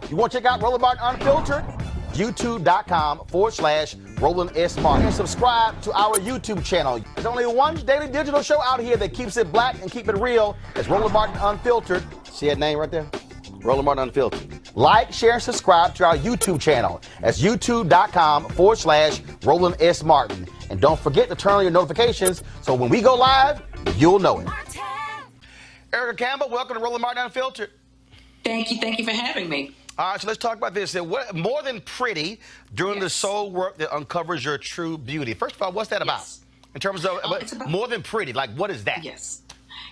You want to check out Roland Martin Unfiltered? YouTube.com/Roland S. Martin. And subscribe to our YouTube channel. There's only one daily digital show out here that keeps it black and keep it real. It's Roland Martin Unfiltered. See that name right there? Roland Martin Unfiltered. Like, share, and subscribe to our YouTube channel. That's YouTube.com/Roland S. Martin. And don't forget to turn on your notifications so when we go live, you'll know it. Erica Campbell, welcome to Roland Martin Unfiltered. Thank you for having me. All right, so let's talk about this. What, more than pretty, doing the soul work that uncovers your true beauty. First of all, what's that about? In terms of it's about more than pretty, like what is that? Yes.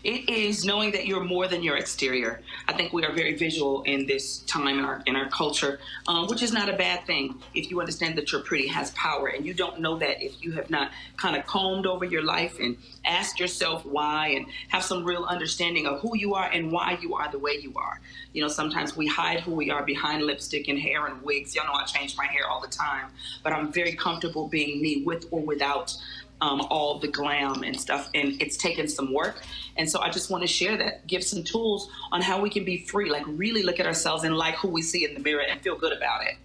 It is knowing that you're more than your exterior. I think we are very visual in this time in our culture, which is not a bad thing if you understand that your pretty has power. And you don't know that if you have not kind of combed over your life and asked yourself why and have some real understanding of who you are and why you are the way you are. You know, sometimes we hide who we are behind lipstick and hair and wigs. Y'all know I change my hair all the time, but I'm very comfortable being me with or without all the glam and stuff, and it's taken some work. And so I just want to share that, give some tools on how we can be free, like really look at ourselves and like who we see in the mirror and feel good about it.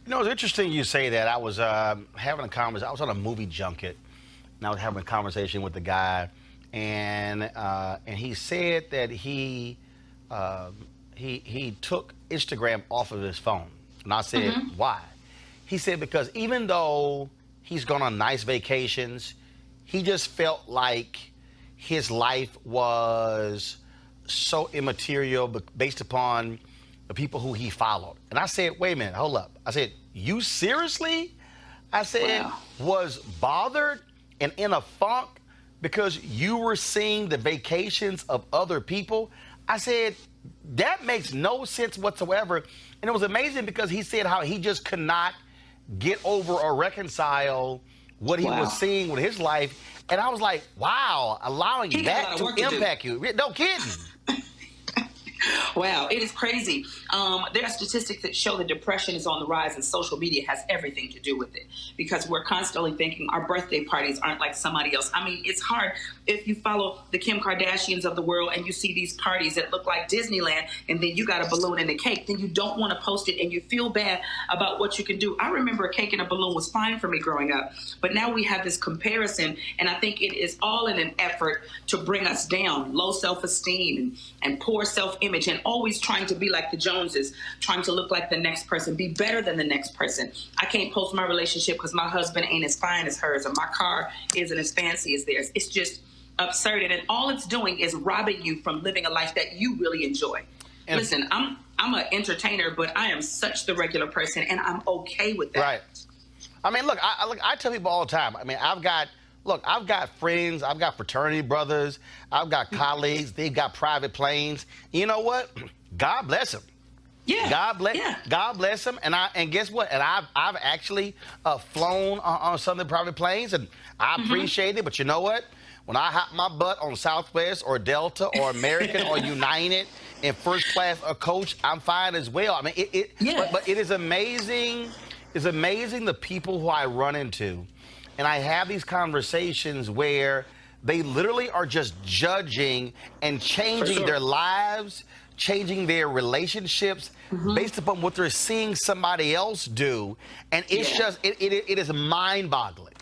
You know, it's interesting you say that. I was having a conversation. I was on a movie junket, and I was having a conversation with the guy, and he said that he took Instagram off of his phone. And I said, why? He said, because even though he's gone on nice vacations, he just felt like his life was so immaterial based upon the people who he followed. And I said, wait a minute, hold up. I said, you seriously? I said, was bothered and in a funk because you were seeing the vacations of other people? I said, that makes no sense whatsoever. And it was amazing because he said how he just could not get over or reconcile what he was seeing with his life. And I was like, wow, allowing that to impact you. No kidding. Wow, it is crazy. There are statistics that show that depression is on the rise, and social media has everything to do with it because we're constantly thinking our birthday parties aren't like somebody else. I mean, it's hard if you follow the Kim Kardashians of the world and you see these parties that look like Disneyland, and then you got a balloon and a cake, then you don't want to post it and you feel bad about what you can do. I remember a cake and a balloon was fine for me growing up, but now we have this comparison, and I think it is all in an effort to bring us down, low self-esteem and poor self-image, and always trying to be like the Joneses, trying to look like the next person, be better than the next person. I can't post my relationship because my husband ain't as fine as hers, or my car isn't as fancy as theirs. It's just absurd, and all it's doing is robbing you from living a life that you really enjoy. And listen, I'm an entertainer, but I am such the regular person, and I'm okay with that. Right. I mean, look, I tell people all the time. I mean, I've got friends, I've got fraternity brothers, I've got colleagues, they've got private planes. You know what? God bless them. Yeah. God bless. Yeah. God bless him. And guess what? And I've actually flown on some of the private planes, and I appreciate it. But you know what? When I hop my butt on Southwest or Delta or American or United in first class or coach, I'm fine as well. I mean, but it is amazing. It's amazing the people who I run into, and I have these conversations where they literally are just judging and changing their lives, changing their relationships based upon what they're seeing somebody else do. And it's just, it is mind-boggling.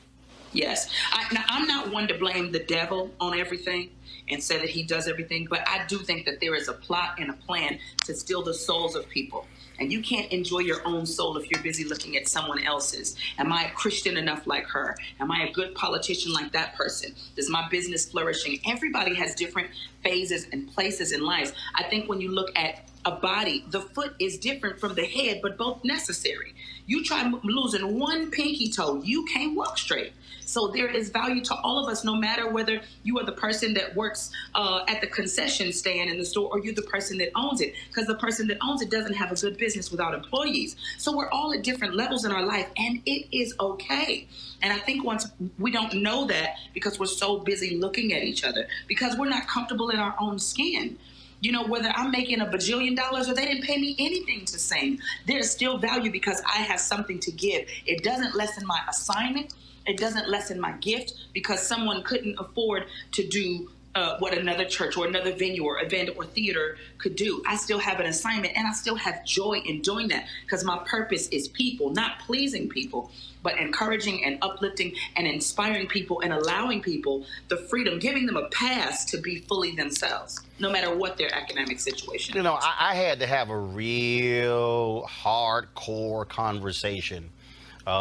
Yes. Now, I'm not one to blame the devil on everything and say that he does everything, but I do think that there is a plot and a plan to steal the souls of people. And you can't enjoy your own soul if you're busy looking at someone else's. Am I a Christian enough like her? Am I a good politician like that person? Is my business flourishing? Everybody has different phases and places in life. I think when you look at a body, the foot is different from the head, but both necessary. You try losing one pinky toe, you can't walk straight. So there is value to all of us, no matter whether you are the person that works at the concession stand in the store or you're the person that owns it, because the person that owns it doesn't have a good business without employees. So we're all at different levels in our life, and it is okay. And I think once we don't know that because we're so busy looking at each other, because we're not comfortable in our own skin. You know, whether I'm making $1 bajillion or they didn't pay me anything to sing, there's still value because I have something to give. It doesn't lessen my assignment. It doesn't lessen my gift because someone couldn't afford to do what another church or another venue or event or theater could do. I still have an assignment, and I still have joy in doing that because my purpose is people, not pleasing people, but encouraging and uplifting and inspiring people and allowing people the freedom, giving them a pass to be fully themselves, no matter what their economic situation is. You know, I had to have a real hardcore conversation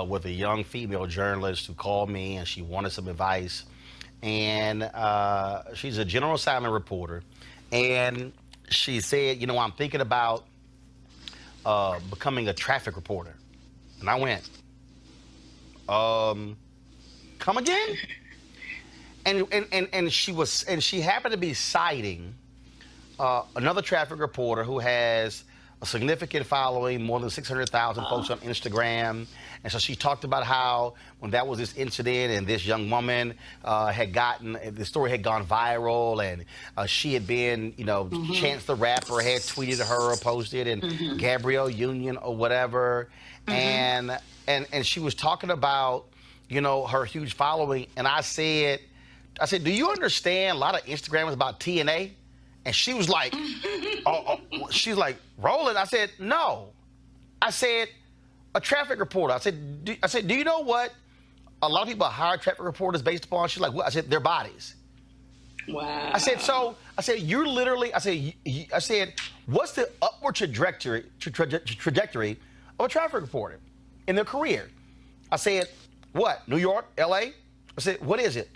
with a young female journalist who called me, and she wanted some advice. And she's a general assignment reporter. And she said, you know, I'm thinking about becoming a traffic reporter. And I went, come again? And she happened to be citing another traffic reporter who has a significant following, more than 600,000 folks on Instagram. And so she talked about how when that was this incident and this young woman the story had gone viral, and she had been, you know, Chance the Rapper had tweeted her or posted, and Gabrielle Union or whatever. And she was talking about, you know, her huge following. And I said, do you understand a lot of Instagram is about TNA? And she was like, she's like, Roland. I said, no. I said, a traffic reporter. I said, do you know what a lot of people hire traffic reporters based upon? She's like, what? I said, their bodies. Wow. I said, you're literally, I said, what's the upward trajectory of a traffic reporter in their career? I said, what? New York, LA? I said, what is it?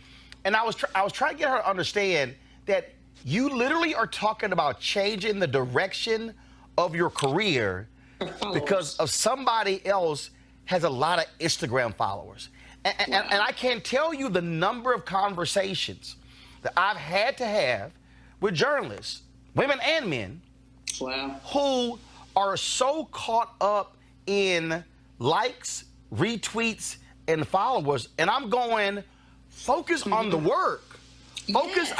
And I was trying to get her to understand that you literally are talking about changing the direction of your career because of somebody else has a lot of Instagram followers. And I can't tell you the number of conversations that I've had to have with journalists, women and men, who are so caught up in likes, retweets, and followers. And I'm going, focus on the work. Focus.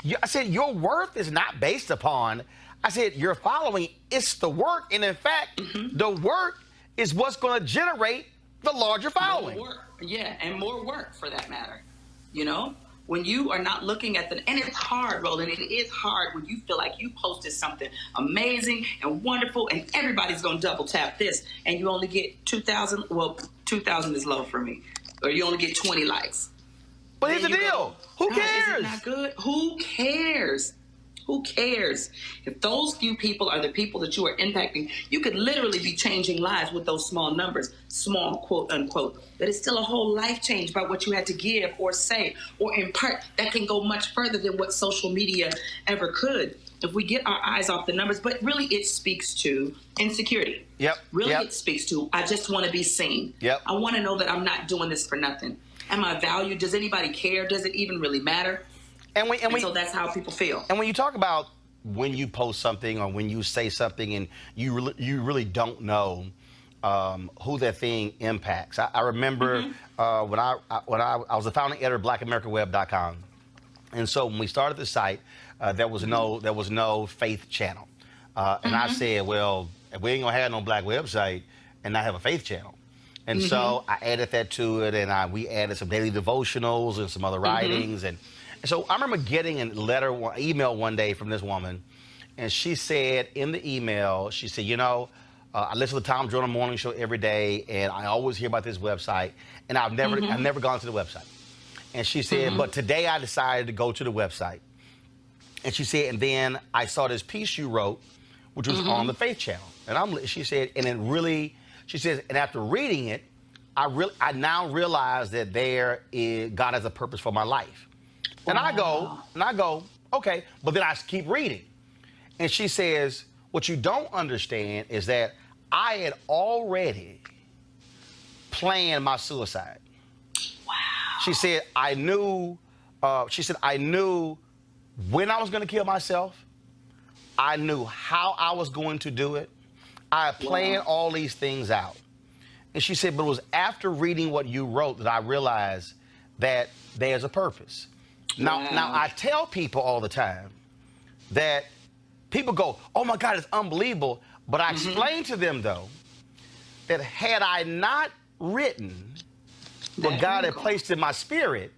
Yes. I said, your worth is not based upon, I said, your following. It's the work. And in fact, the work is what's going to generate the larger following. More work. Yeah, and more work for that matter. You know, when you are not looking at and it's hard, Roland. It is hard when you feel like you posted something amazing and wonderful, and everybody's going to double tap this, and you only get 2,000. Well, 2,000 is low for me, or you only get 20 likes. But here's the deal. Who cares? Is it not good? Who cares? Who cares? If those few people are the people that you are impacting, you could literally be changing lives with those small numbers, small quote unquote. But it's still a whole life change by what you had to give or say or impart that can go much further than what social media ever could. If we get our eyes off the numbers, but really it speaks to insecurity. It speaks to, I just want to be seen. I want to know that I'm not doing this for nothing. Am I valued? Does anybody care? Does it even really matter? And so that's how people feel. And when you talk about when you post something or when you say something and you really don't know who that thing impacts. I remember when I was the founding editor of BlackAmericaWeb.com, and so when we started the site, there was no faith channel, and I said, well, we ain't gonna have no black website and not have a faith channel. And so I added that to it, and we added some daily devotionals and some other writings. And so I remember getting an email one day from this woman, and she said in the email, she said, I listen to the Tom Joyner Morning Show every day, and I always hear about this website, and I've never gone to the website. And she said, but today I decided to go to the website. And she said, and then I saw this piece you wrote, which was on the Faith Channel. And she said, and it really, she says, and after reading it, I now realize that God has a purpose for my life. And I go, okay, but then I keep reading. And she says, what you don't understand is that I had already planned my suicide. Wow. She said, I knew when I was going to kill myself. I knew how I was going to do it. I had planned all these things out. And she said, but it was after reading what you wrote that I realized that there's a purpose. Now I tell people all the time that people go, oh my God, it's unbelievable. But I explain to them, though, that had I not written what God had placed in my spirit,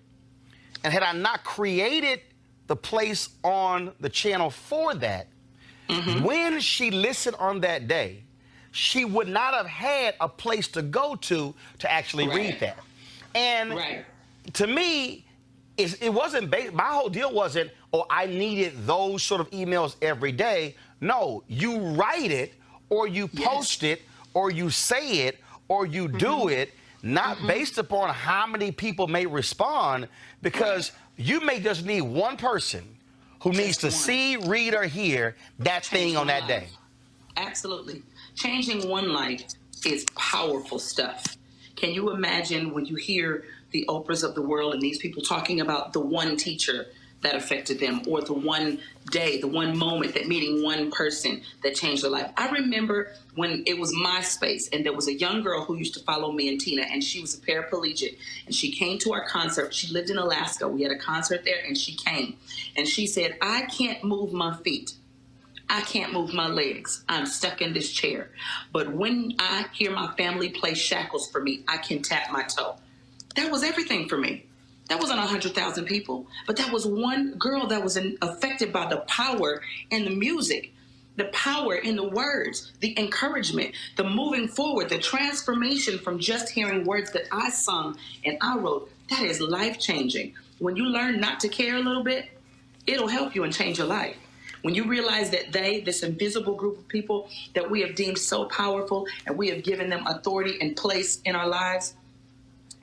and had I not created the place on the channel for that, when she listened on that day, she would not have had a place to go to actually read that. And to me, it wasn't my whole deal wasn't, oh, I needed those sort of emails every day. No, you write it, or you post it, or you say it, or you do it, not based upon how many people may respond, because you may just need one person who needs to see, read, or hear that thing on that day. Absolutely. Changing one life is powerful stuff. Can you imagine when you hear the Oprahs of the world and these people talking about the one teacher that affected them, or the one day, the one moment, that meeting one person that changed their life? I remember when it was MySpace, and there was a young girl who used to follow me and Tina, and she was a paraplegic, and she came to our concert. She lived in Alaska. We had a concert there, and she came, and she said, I can't move my feet. I can't move my legs. I'm stuck in this chair. But when I hear my family play Shackles for me, I can tap my toe. That was everything for me. That wasn't 100,000 people, but that was one girl that was affected by the power in the music, the power in the words, the encouragement, the moving forward, the transformation from just hearing words that I sung and I wrote. That is life-changing. When you learn not to care a little bit, it'll help you and change your life. When you realize that this invisible group of people that we have deemed so powerful, and we have given them authority and place in our lives,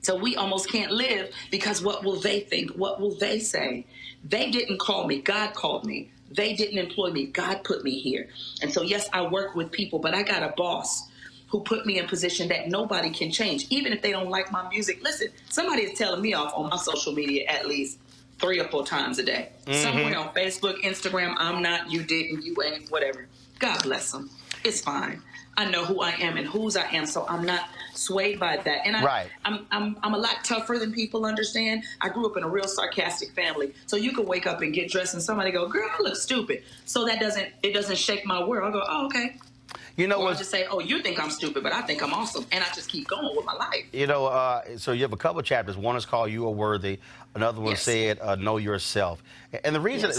so we almost can't live because what will they think? What will they say? They didn't call me. God called me. They didn't employ me. God put me here. And so, yes, I work with people, but I got a boss who put me in a position that nobody can change, even if they don't like my music. Listen, somebody is telling me off on my social media at least 3 or 4 times a day. Somewhere on Facebook, Instagram, I'm not, you didn't, you ain't, whatever. God bless them. It's fine. I know who I am and whose I am, so I'm not swayed by that. And I'm a lot tougher than people understand. I grew up in a real sarcastic family, so you could wake up and get dressed and somebody go, girl, I look stupid. So it doesn't shake my world. I go, oh, okay. You know what? I just say, oh, you think I'm stupid, but I think I'm awesome, and I just keep going with my life. So you have a couple of chapters. One is called "You Are Worthy." Another one said, "Know Yourself." And the reason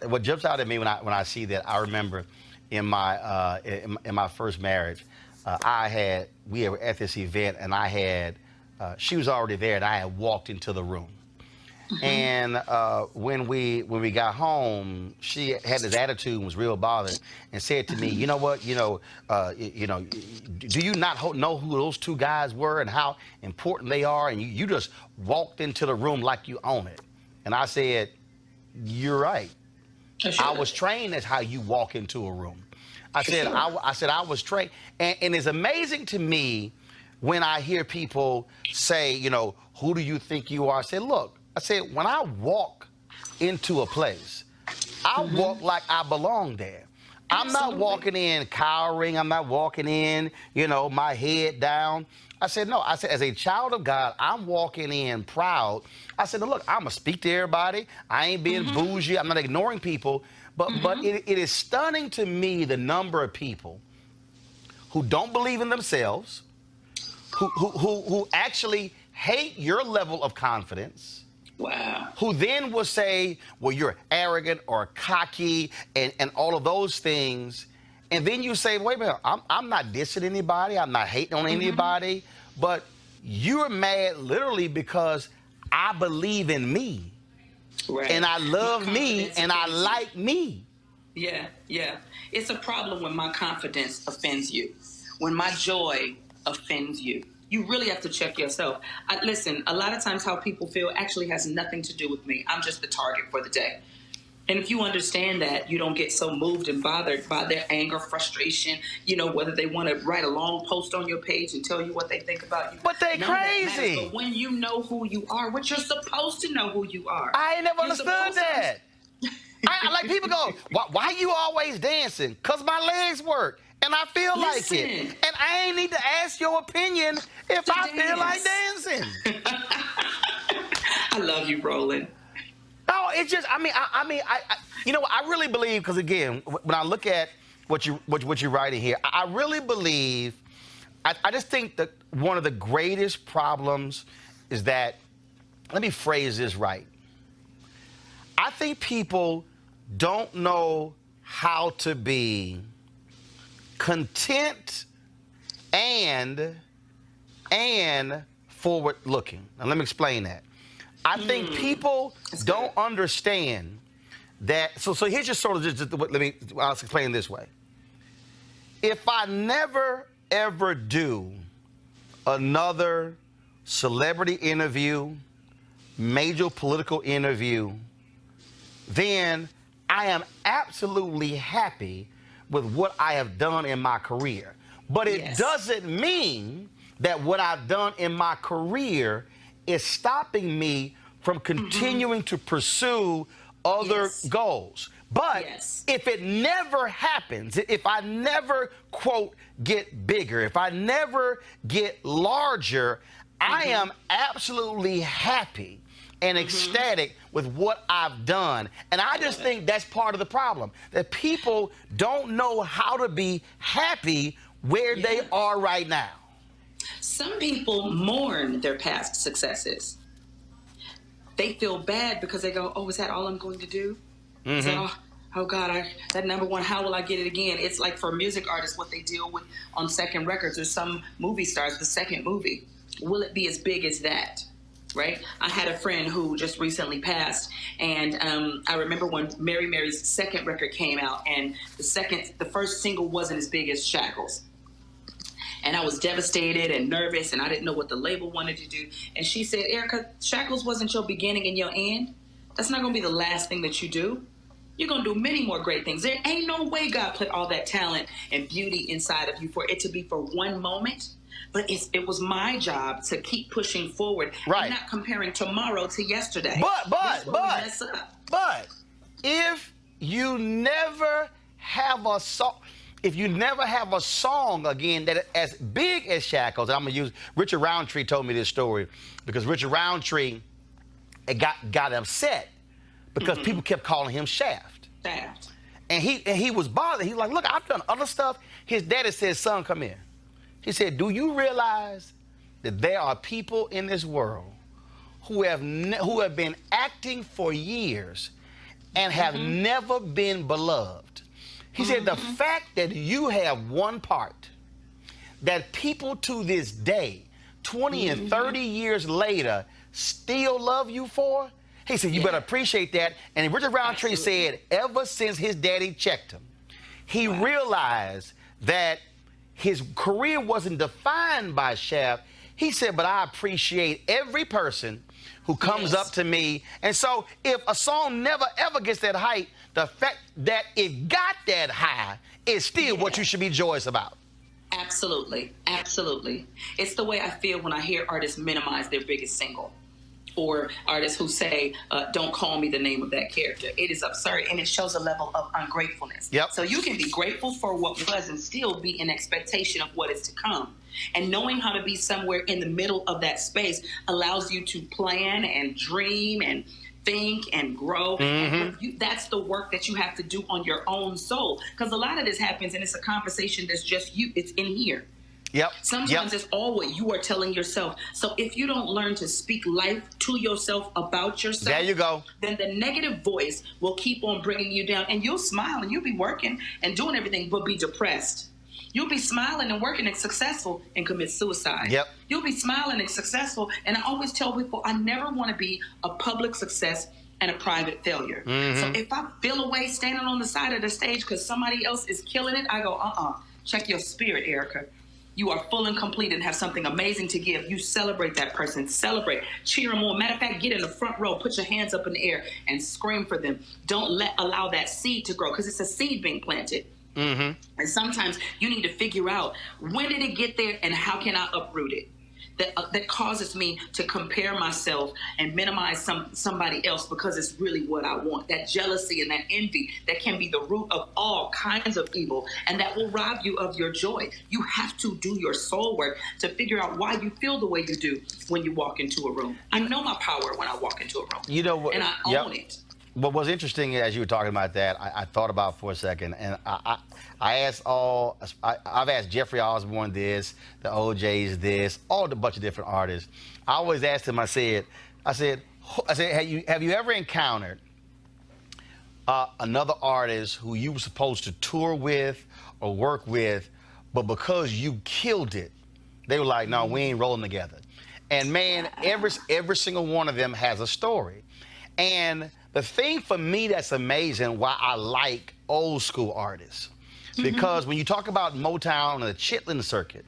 what jumps out at me when I see that, I remember in my first marriage, we were at this event, and she was already there, and I had walked into the room. And when we got home, she had this attitude and was real bothered, and said to me, "You know what? Do you not know who those 2 guys were and how important they are? And you just walked into the room like you own it." And I said, "You're right. I was trained as how you walk into a room." I said, I was trained, and it's amazing to me when I hear people say, "Who do you think you are?" I said, look. I said, when I walk into a place, I walk like I belong there. I'm not Absolutely. walking in cowering. I'm not walking in, my head down. I said, no. I said, as a child of God, I'm walking in proud. I said, no, look, I'm going to speak to everybody. I ain't being bougie. I'm not ignoring people. But it is stunning to me the number of people who don't believe in themselves, who actually hate your level of confidence, Wow. who then will say, well, you're arrogant or cocky and all of those things. And then you say, wait a minute, I'm not dissing anybody. I'm not hating on anybody. But you're mad literally because I believe in me. Right. And I love My me confidence and I offends you. like me. Yeah, yeah. It's a problem when my confidence offends you, when my joy offends you. You really have to check yourself. Listen, a lot of times how people feel actually has nothing to do with me. I'm just the target for the day. And if you understand that, you don't get so moved and bothered by their anger, frustration, whether they want to write a long post on your page and tell you what they think about you. But they None of that matters. crazy. But when you know who you are, what you're supposed to know who you are. I ain't never You're understood supposed to that. I like people go, why you always dancing? Because my legs work and I feel like Listen. it. And I ain't need to ask your opinion if To I feel like dance. dancing. I love you, Roland. No, it's just, I really believe, because again, when I look at what you're writing here, I really believe, I just think that one of the greatest problems is that, let me phrase this right. I think people don't know how to be content and forward looking. Now let me explain that. I think people don't understand that. So here's just sort of I'll explain it this way. If I never ever do another celebrity interview, major political interview, then I am absolutely happy with what I have done in my career. But it doesn't mean that what I've done in my career is stopping me from continuing to pursue other goals. But if it never happens, if I never, quote, get bigger, if I never get larger, I am absolutely happy and ecstatic with what I've done. And I just think that's part of the problem, that people don't know how to be happy where they are right now. Some people mourn their past successes. They feel bad because they go, oh, is that all I'm going to do? Is that all? Oh, God, that number one, how will I get it again? It's like for music artists, what they deal with on second records, or some movie stars, the second movie. Will it be as big as that? Right? I had a friend who just recently passed, and I remember when Mary Mary's second record came out, and the first single wasn't as big as Shackles. And I was devastated and nervous, and I didn't know what the label wanted to do. And she said, Erica, Shackles wasn't your beginning and your end. That's not going to be the last thing that you do. You're going to do many more great things. There ain't no way God put all that talent and beauty inside of you for it to be for one moment. But it was my job to keep pushing forward and not comparing tomorrow to yesterday. But if you never have a song, again that as big as Shackles, I'm gonna use Richard Roundtree told me this story because Richard Roundtree got upset because people kept calling him Shaft. And he was bothered. He's like, look, I've done other stuff. His daddy said, son, come here. He said, do you realize that there are people in this world who have been acting for years and have never been beloved? He said, the fact that you have one part that people to this day, 20 and 30 years later, still love you for, he said, you better appreciate that. And Richard Roundtree said, ever since his daddy checked him, he realized that his career wasn't defined by Shaft. He said, but I appreciate every person who comes up to me. And so if a song never, ever gets that height, the fact that it got that high is still what you should be joyous about. Absolutely. Absolutely. It's the way I feel when I hear artists minimize their biggest single or artists who say, don't call me the name of that character. It is absurd, and it shows a level of ungratefulness. Yep. So you can be grateful for what was and still be in expectation of what is to come. And knowing how to be somewhere in the middle of that space allows you to plan and dream and think and grow. And that's the work that you have to do on your own soul. Because a lot of this happens, and it's a conversation that's just you. It's in here. Yep. Sometimes it's all what you are telling yourself. So if you don't learn to speak life to yourself about yourself, there you go. Then the negative voice will keep on bringing you down, and you'll smile and you'll be working and doing everything, but be depressed. You'll be smiling and working and successful and commit suicide. Yep. You'll be smiling and successful. And I always tell people, I never want to be a public success and a private failure. So if I feel away standing on the side of the stage because somebody else is killing it, I go, check your spirit, Erica. You are full and complete and have something amazing to give. You celebrate that person. Celebrate. Cheer them on. Matter of fact, get in the front row. Put your hands up in the air and scream for them. Don't allow that seed to grow, because it's a seed being planted. And sometimes you need to figure out, when did it get there and how can I uproot it? That causes me to compare myself and minimize somebody else because it's really what I want. That jealousy and that envy, that can be the root of all kinds of evil, and that will rob you of your joy. You have to do your soul work to figure out why you feel the way you do when you walk into a room. I know my power when I walk into a room. You know what? And I own it. What was interesting as you were talking about that, I thought about for a second, and I've asked Jeffrey Osborne this, the OJs this, all the bunch of different artists. I always asked them. I said, have you ever encountered another artist who you were supposed to tour with or work with, but because you killed it, they were like, no, we ain't rolling together. And man, every single one of them has a story. And the thing for me that's amazing, why I like old school artists, because when you talk about Motown and the Chitlin circuit,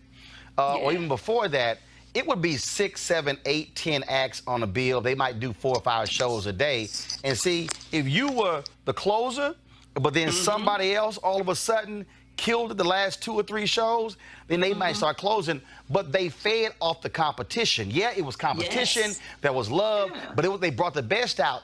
or even before that, it would be 6, 7, 8, 10 acts on a bill. They might do 4 or 5 shows a day. And see, if you were the closer, but then somebody else all of a sudden killed it the last 2 or 3 shows, then they might start closing. But they fed off the competition. Yeah, it was competition. There was love, but they brought the best out.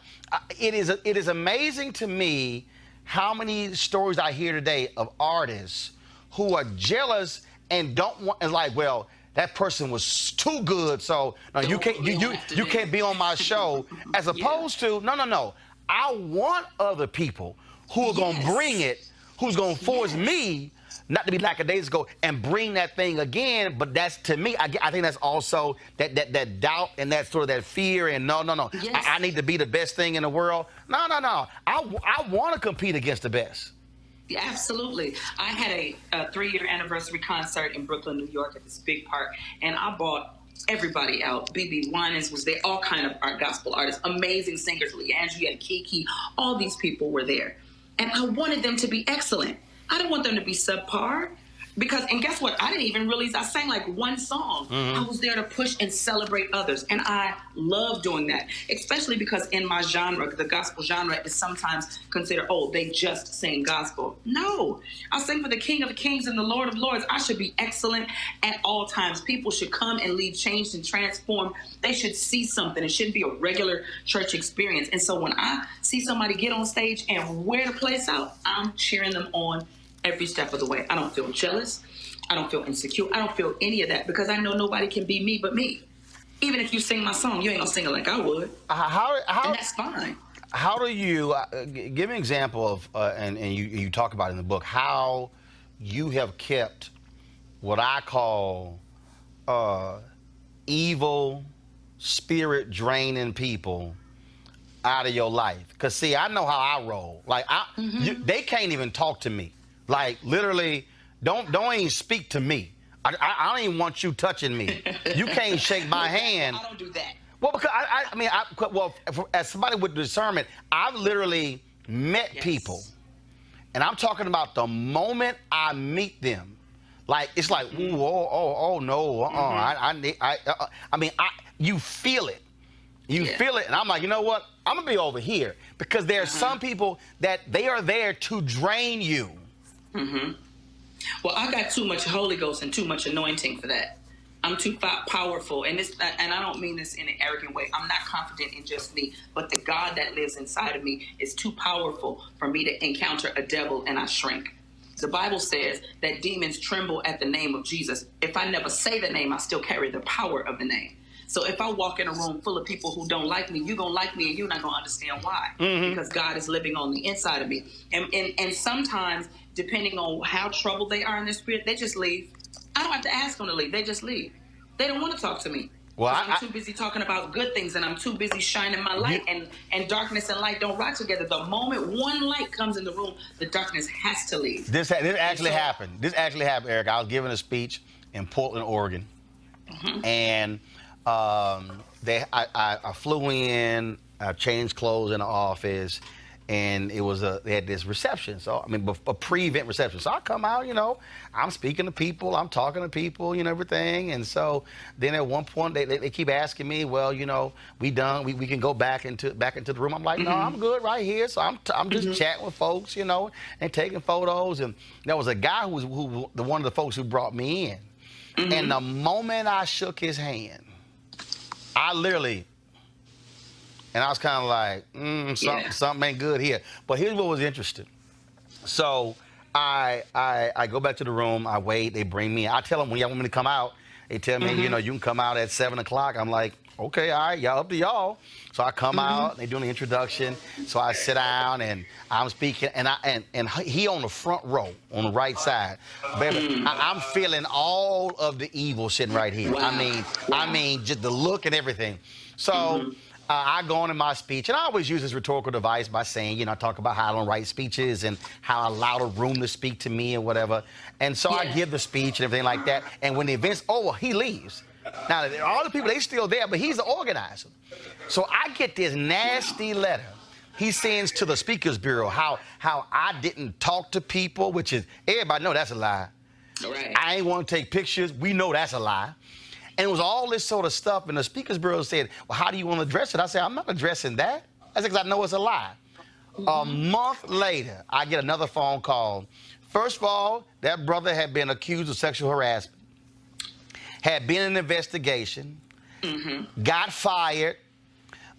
It is amazing to me how many stories I hear today of artists who are jealous and don't want, and like, well, that person was too good, so no, you can't be on my show. As opposed to, no. I want other people who are gonna bring it, who's gonna force me not to be lackadaisical and bring that thing again. But that's, to me, I think that's also that doubt and that sort of that fear and no. I need to be the best thing in the world. No. I want to compete against the best. Yeah, absolutely. I had a 3-year anniversary concert in Brooklyn, New York at this big park, and I brought everybody out. BB Winans was there, all kind of art gospel artists, amazing singers, Leandria and Kiki, all these people were there. And I wanted them to be excellent. I didn't want them to be subpar. Because, and guess what? I didn't even realize I sang like one song. I was there to push and celebrate others. And I love doing that, especially because in my genre, the gospel genre is sometimes considered, oh, they just sing gospel. No, I sing for the King of Kings and the Lord of Lords. I should be excellent at all times. People should come and leave changed and transformed. They should see something. It shouldn't be a regular church experience. And so when I see somebody get on stage and wear the place out, I'm cheering them on every step of the way. I don't feel jealous. I don't feel insecure. I don't feel any of that because I know nobody can be me but me. Even if you sing my song, you ain't gonna sing it like I would. And that's fine. How do you give me an example of and you talk about in the book how you have kept what I call evil, spirit draining people out of your life? Because see, I know how I roll. Like they can't even talk to me. Like literally, don't even speak to me. I don't even want you touching me. You can't shake my hand. I don't do that. Well, because as somebody with discernment, I've literally met people, and I'm talking about the moment I meet them. Like it's like, ooh, oh no, you feel it. You feel it, and I'm like, you know what? I'm gonna be over here because there are some people that they are there to drain you. Well, I got too much Holy Ghost and too much anointing for that. I'm too powerful, and I don't mean this in an arrogant way. I'm not confident in just me, but the God that lives inside of me is too powerful for me to encounter a devil and I shrink. The Bible says that demons tremble at the name of Jesus. If I never say the name, I still carry the power of the name. So if I walk in a room full of people who don't like me, you're going to like me and you're not going to understand why. Because God is living on the inside of me. And sometimes, depending on how troubled they are in their spirit, they just leave. I don't have to ask them to leave. They just leave. They don't want to talk to me. Well, I'm too busy talking about good things, and I'm too busy shining my light, and darkness and light don't ride together. The moment one light comes in the room, the darkn's has to leave. This actually happened. This actually happened, Eric. I was giving a speech in Portland, Oregon, and I flew in, I changed clothes in the office, and it was they had this reception. So, I mean, a pre-event reception. So I come out, you know, I'm speaking to people, I'm talking to people, you know, everything. And so then at one point they keep asking me, well, you know, we can go back into the room. I'm like, no, I'm good right here. So I'm just chatting with folks, you know, and taking photos. And there was a guy who was one of the folks who brought me in. And the moment I shook his hand, I literally, and I was kind of like, something ain't good here. But here's what was interesting. So I go back to the room. I wait. They bring me in. I tell them, when y'all want me to come out, they tell me, you know, you can come out at 7 o'clock. I'm like, okay, all right, y'all, up to y'all. So I come out. They doing the introduction. So I sit down and I'm speaking, and he on the front row on the right side. Baby, I'm feeling all of the evil sitting right here. Wow. I mean, just the look and everything. So. I go on in my speech, and I always use this rhetorical device by saying, you know, I talk about how I don't write speeches and how I allow the room to speak to me and whatever. And so I give the speech and everything like that. And when the event's over, he leaves. Now, all the people, they still there, but he's the organizer. So I get this nasty letter he sends to the Speakers Bureau, how I didn't talk to people, which is, everybody know that's a lie. Right. I ain't want to take pictures. We know that's a lie. And it was all this sort of stuff, and the Speakers Bureau said, well, how do you want to address it? I said, I'm not addressing that. I said, because I know it's a lie. A month later, I get another phone call. First of all, that brother had been accused of sexual harassment, had been in an investigation, got fired.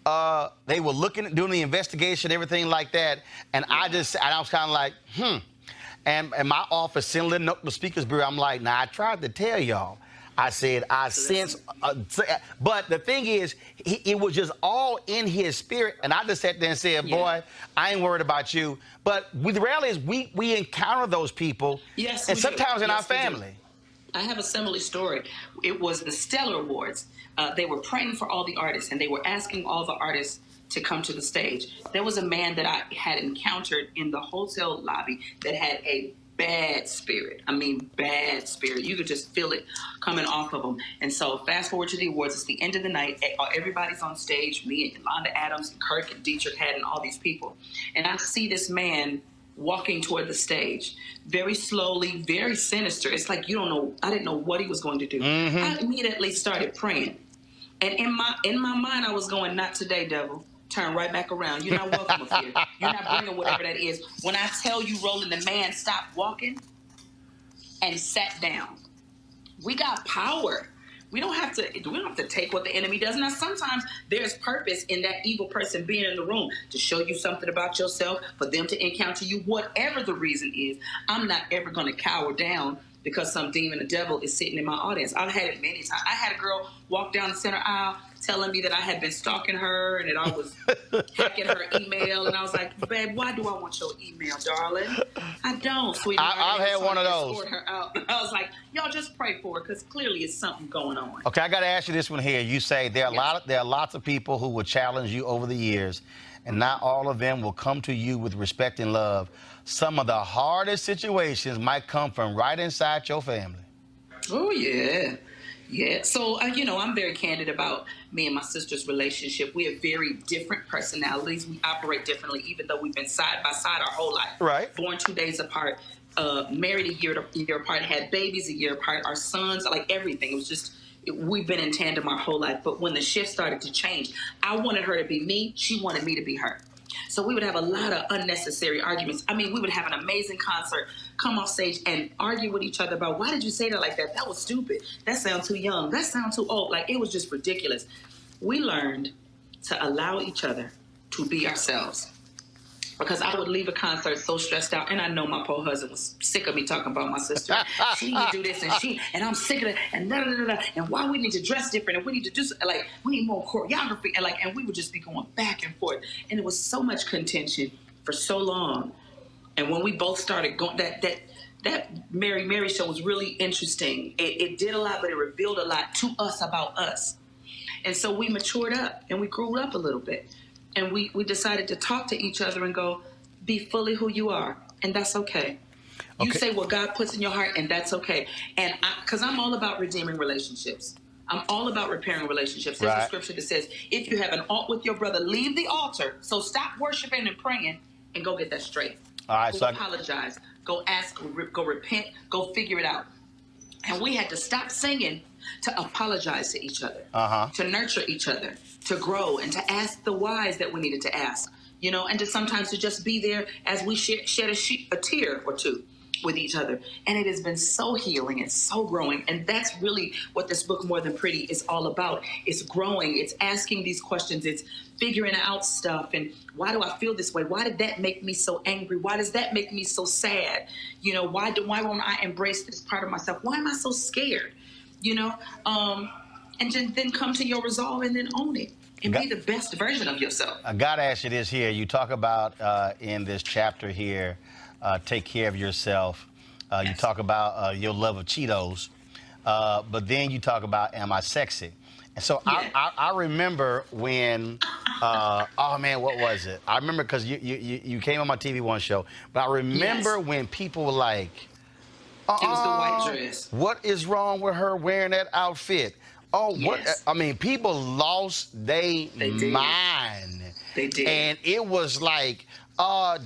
They were doing the investigation, everything like that. And I was kind of like, And my office sent a note to the Speakers Bureau. I'm like, I tried to tell y'all. I said, I sense, but the thing is, it was just all in his spirit. And I just sat there and said, boy, I ain't worried about you. But the reality is we encounter those people. Yes, and sometimes in our family. I have a similar story. It was the Stellar Awards. They were praying for all the artists, and they were asking all the artists to come to the stage. There was a man that I had encountered in the hotel lobby that had a bad spirit. I mean, bad spirit. You could just feel it coming off of him. And so fast forward to the awards. It's the end of the night. Everybody's on stage. Me and Yolanda Adams and Kirk and Dietrich Haddon, all these people. And I see this man walking toward the stage very slowly, very sinister. It's like, you don't know. I didn't know what he was going to do. I immediately started praying. And in my mind, I was going, not today, devil. Turn right back around. You're not welcome up here. You're not bringing whatever that is. When I tell you, Roland, the man stopped walking and sat down. We got power. We don't have to take what the enemy does. Now, sometimes there's purpose in that evil person being in the room to show you something about yourself, for them to encounter you, whatever the reason is. I'm not ever going to cower down because some demon or devil is sitting in my audience. I've had it many times. I had a girl walk down the center aisle telling me that I had been stalking her and that I was hacking her email. And I was like, babe, why do I want your email, darling? I don't, sweetheart. I've had one of those. Her out. I was like, y'all just pray for her, because clearly it's something going on. Okay, I got to ask you this one here. You say there are lots of people who will challenge you over the years, and not all of them will come to you with respect and love. Some of the hardest situations might come from right inside your family. Oh, yeah. Yeah. So, I'm very candid about me and my sister's relationship. We have very different personalities. We operate differently, even though we've been side by side our whole life. Right. Born 2 days apart, married a year apart, had babies a year apart, our sons, like everything. It was just, we've been in tandem our whole life. But when the shift started to change, I wanted her to be me. She wanted me to be her. So we would have a lot of unnecessary arguments. I mean, we would have an amazing come off stage and argue with each other about, why did you say that like that? That was stupid. That sounds too young. That sounds too old. Like, it was just ridiculous. We learned to allow each other to be ourselves. Because I would leave a concert so stressed out, and I know my poor husband was sick of me talking about my sister. She need to do this, and I'm sick of it, and da da da da. And why we need to dress different, and we need to do like we need more choreography, and we would just be going back and forth, and it was so much contention for so long. And when we both started going, that Mary show was really interesting. It did a lot, but it revealed a lot to us about us, and so we matured up and we grew up a little bit. And we decided to talk to each other and go, be fully who you are. And that's okay. You say what God puts in your heart, and that's okay. And because I'm all about redeeming relationships. I'm all about repairing relationships. There's a scripture that says, if you have an alt with your brother, leave the altar. So stop worshiping and praying and go get that straight. All right. Go apologize. Go ask, go repent, go figure it out. And we had to stop singing to apologize to each other, to nurture each other, to grow, and to ask the whys that we needed to ask, and to sometimes to just be there as we shed a tear or two with each other. And it has been so healing and so growing. And that's really what this book, More Than Pretty, is all about. It's growing. It's asking these questions. It's figuring out stuff. And why do I feel this way? Why did that make me so angry? Why does that make me so sad? Why won't I embrace this part of myself? Why am I so scared? And then come to your resolve and then own it and be the best version of yourself. I got to ask you this here. You talk about in this chapter here, take care of yourself. You talk about your love of Cheetos, but then you talk about, am I sexy? And so I remember when, oh man, what was it? I remember because you came on my TV One show, but I remember when people were like, it was the white dress. What is wrong with her wearing that outfit? Oh, what? I mean, people lost their mind. They did. And it was like,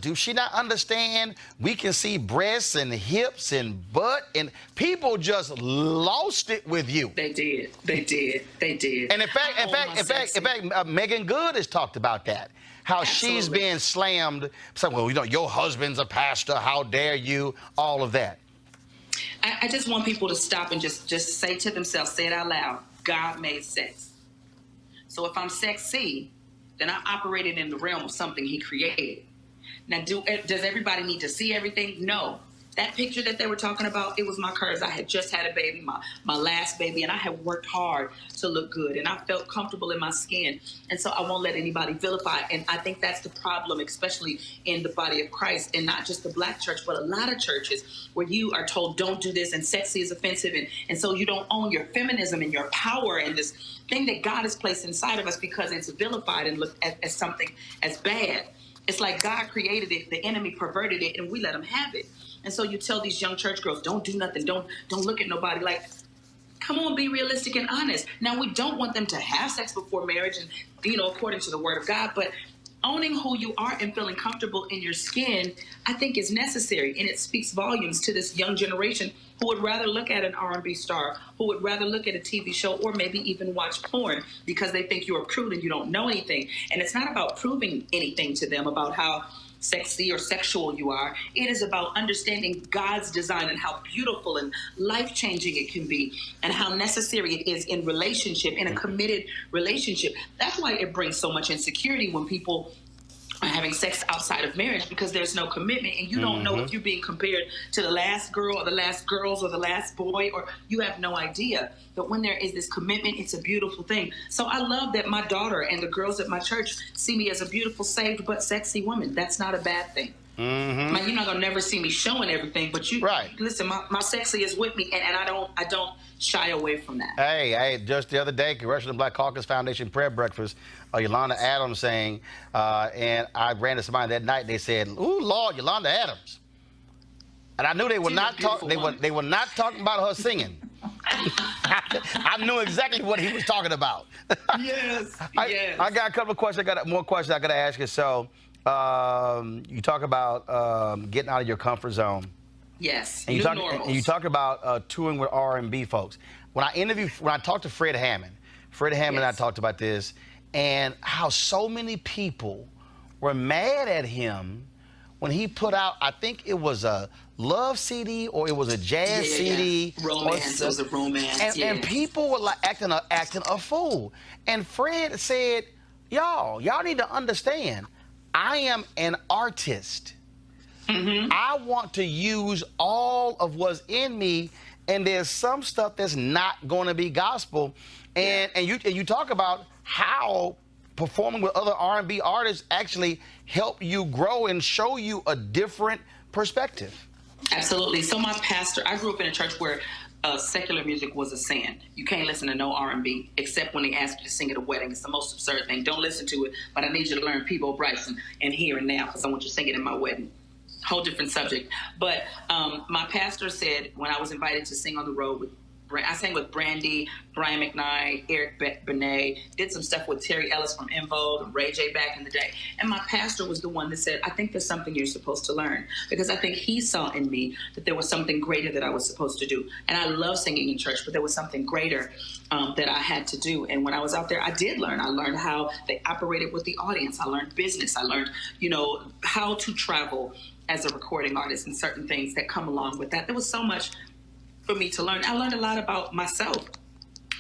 do she not understand? We can see breasts and hips and butt, and people just lost it with you. They did. And in fact, Megan Good has talked about that. How she's being slammed. So, well, your husband's a pastor. How dare you? All of that. I just want people to stop and just say to themselves, say it out loud, God made sex. So if I'm sexy, then I operated in the realm of something he created. Now, does everybody need to see everything? No. That picture that they were talking about, it was my curves. I had just had a baby, my last baby, and I had worked hard to look good, and I felt comfortable in my skin. And so I won't let anybody vilify. And I think that's the problem, especially in the body of Christ, and not just the Black church, but a lot of churches where you are told, don't do this, and sexy is offensive. And so you don't own your feminism and your power and this thing that God has placed inside of us because it's vilified and looked at as something as bad. It's like God created it, the enemy perverted it, and we let him have it. And so you tell these young church girls, don't do nothing, don't look at nobody. Like, come on, be realistic and honest. Now, we don't want them to have sex before marriage and, according to the word of God, but owning who you are and feeling comfortable in your skin, I think is necessary. And it speaks volumes to this young generation who would rather look at an R&B star, who would rather look at a TV show or maybe even watch porn because they think you're a prude and you don't know anything. And it's not about proving anything to them about how sexy or sexual you are. It is about understanding God's design and how beautiful and life-changing it can be and how necessary it is in relationship, in a committed relationship. That's why it brings so much insecurity when people are having sex outside of marriage, because there's no commitment and you don't know if you're being compared to the last girl or the last girls or the last boy, or you have no idea. But when there is this commitment, it's a beautiful thing. So I love that my daughter and the girls at my church see me as a beautiful, saved, but sexy woman. That's not a bad thing. Now, you're not gonna never see me showing everything, but listen, my sexy is with me, and I don't shy away from that. Hey, just the other day, Congressional Black Caucus Foundation prayer breakfast, Yolanda Adams saying, and I ran to somebody that night, they said, "Ooh, Lord, Yolanda Adams." And I knew they were not talking. They were not talking about her singing. I knew exactly what he was talking about. Yes. I got a couple of questions. I got more questions I got to ask you. So, you talk about getting out of your comfort zone. Yes. And you talk about touring with R&B folks. When I talked to Fred Hammond and I talked about this, and how so many people were mad at him when he put out, I think it was a love CD or it was a jazz CD. Romance. It was a romance. And people were like acting a fool. And Fred said, y'all need to understand, I am an artist. I want to use all of what's in me, and there's some stuff that's not going to be gospel. And you talk about how performing with other R&B artists actually help you grow and show you a different perspective. Absolutely. So my pastor, I grew up in a church where secular music was a sin. You can't listen to no R&B except when they ask you to sing at a wedding. It's the most absurd thing. Don't listen to it, but I need you to learn Peabo Bryson and Here and Now because I want you to sing it in my wedding. Whole different subject. But my pastor said when I was invited to sing on the road with, I sang with Brandy, Brian McKnight, Eric Benet, did some stuff with Terry Ellis from En Vogue and Ray J back in the day. And my pastor was the one that said, I think there's something you're supposed to learn. Because I think he saw in me that there was something greater that I was supposed to do. And I love singing in church, but there was something greater that I had to do. And when I was out there, I did learn. I learned how they operated with the audience. I learned business. I learned, how to travel as a recording artist and certain things that come along with that. There was so much for me to learn. I learned a lot about myself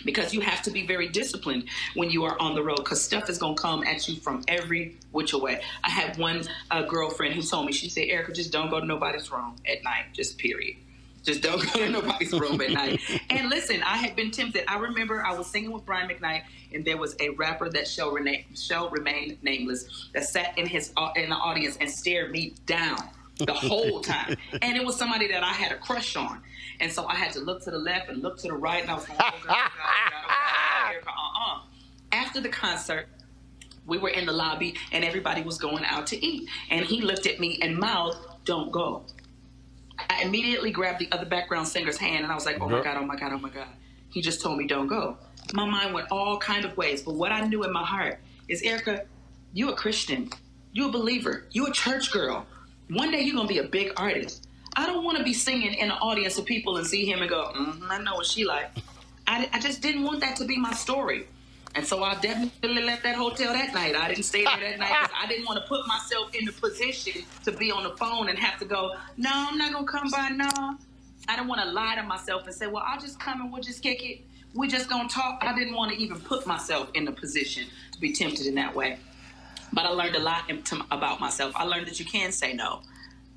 because you have to be very disciplined when you are on the road because stuff is going to come at you from every which way. I had one girlfriend who told me, she said, Erica, just don't go to nobody's room at night, just period. Just don't go to nobody's room at night. And listen, I had been tempted. I remember I was singing with Brian McKnight, and there was a rapper that shall remain nameless that sat in the audience and stared me down the whole time. And it was somebody that I had a crush on. And so I had to look to the left and look to the right, and I was going, oh, God, Erica, After the concert, we were in the lobby, and everybody was going out to eat. And he looked at me and mouthed, don't go. I immediately grabbed the other background singer's hand, and I was like, oh, my God, oh, my God, oh, my God. He just told me, don't go. My mind went all kind of ways. But what I knew in my heart is, Erica, you a Christian. You a believer. You a church girl. One day you're going to be a big artist. I don't want to be singing in an audience of people and see him and go, I know what she like. I just didn't want that to be my story. And so I definitely left that hotel that night. I didn't stay there that night because I didn't want to put myself in the position to be on the phone and have to go, no, I'm not going to come by, no. I didn't want to lie to myself and say, well, I'll just come and we'll just kick it. We're just going to talk. I didn't want to even put myself in the position to be tempted in that way. But I learned a lot about myself. I learned that you can say no.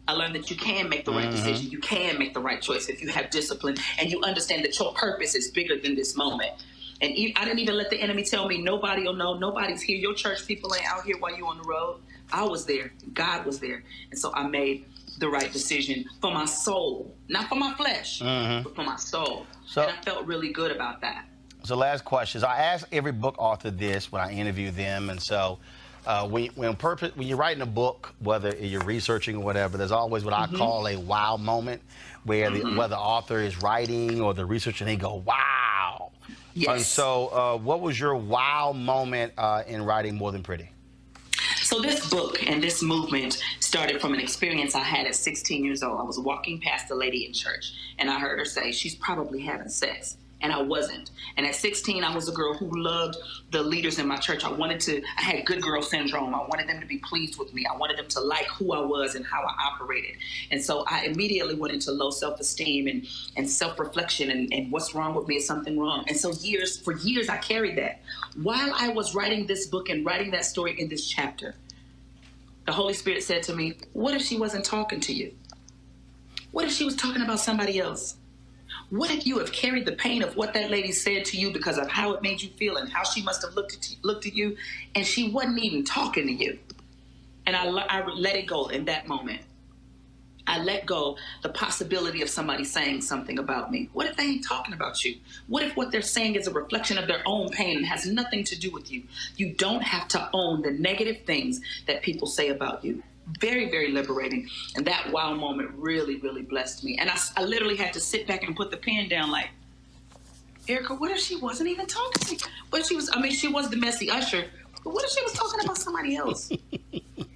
I learned that you can make the right decision. You can make the right choice if you have discipline and you understand that your purpose is bigger than this moment. And I didn't even let the enemy tell me nobody will know. Nobody's here. Your church people ain't out here while you're on the road. I was there. God was there. And so I made the right decision for my soul. Not for my flesh, but for my soul. And I felt really good about that. So last question. I ask every book author this when I interview them. And so when you're writing a book, whether you're researching or whatever, there's always what I call a wow moment where whether the author is writing or the researcher, they go, wow. Yes. And so what was your wow moment in writing More Than Pretty? So this book and this movement started from an experience I had at 16 years old. I was walking past a lady in church, and I heard her say, she's probably having sex. And I wasn't. And at 16, I was a girl who loved the leaders in my church. I had good girl syndrome. I wanted them to be pleased with me. I wanted them to like who I was and how I operated. And so I immediately went into low self-esteem and self-reflection and what's wrong with me, is something wrong. And so for years, I carried that. While I was writing this book and writing that story in this chapter, the Holy Spirit said to me, what if she wasn't talking to you? What if she was talking about somebody else? What if you have carried the pain of what that lady said to you because of how it made you feel and how she must have looked at you, and she wasn't even talking to you? And I let it go in that moment. I let go the possibility of somebody saying something about me. What if they ain't talking about you? What if what they're saying is a reflection of their own pain and has nothing to do with you? You don't have to own the negative things that people say about you. Very, very liberating. And that wow moment really, really blessed me. And I literally had to sit back and put the pen down like, Erica, what if she wasn't even talking to me? What if she was the messy usher, but what if she was talking about somebody else?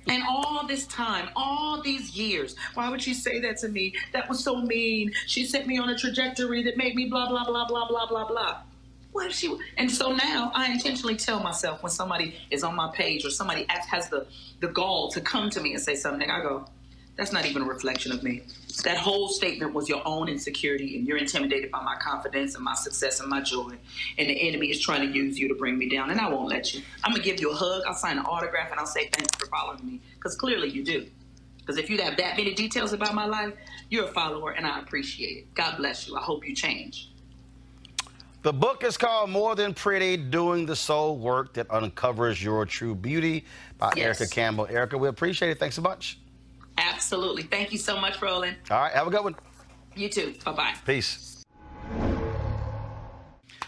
And all this time, all these years, why would she say that to me? That was so mean. She set me on a trajectory that made me blah, blah, blah, blah, blah, blah, blah. What if she... And so now I intentionally tell myself when somebody is on my page or somebody has the gall to come to me and say something, I go, That's not even a reflection of me. That whole statement was your own insecurity, and you're intimidated by my confidence and my success and my joy. And the enemy is trying to use you to bring me down, and I won't let you. I'm going to give you a hug, I'll sign an autograph, and I'll say thanks for following me, because clearly you do. Because if you have that many details about my life, you're a follower, and I appreciate it. God bless you. I hope you change. The book is called More Than Pretty, Doing the Soul Work That Uncovers Your True Beauty by Erica Campbell. Erica, we appreciate it. Thanks so much. Absolutely. Thank you so much, Roland. All right. Have a good one. You too. Bye-bye. Peace.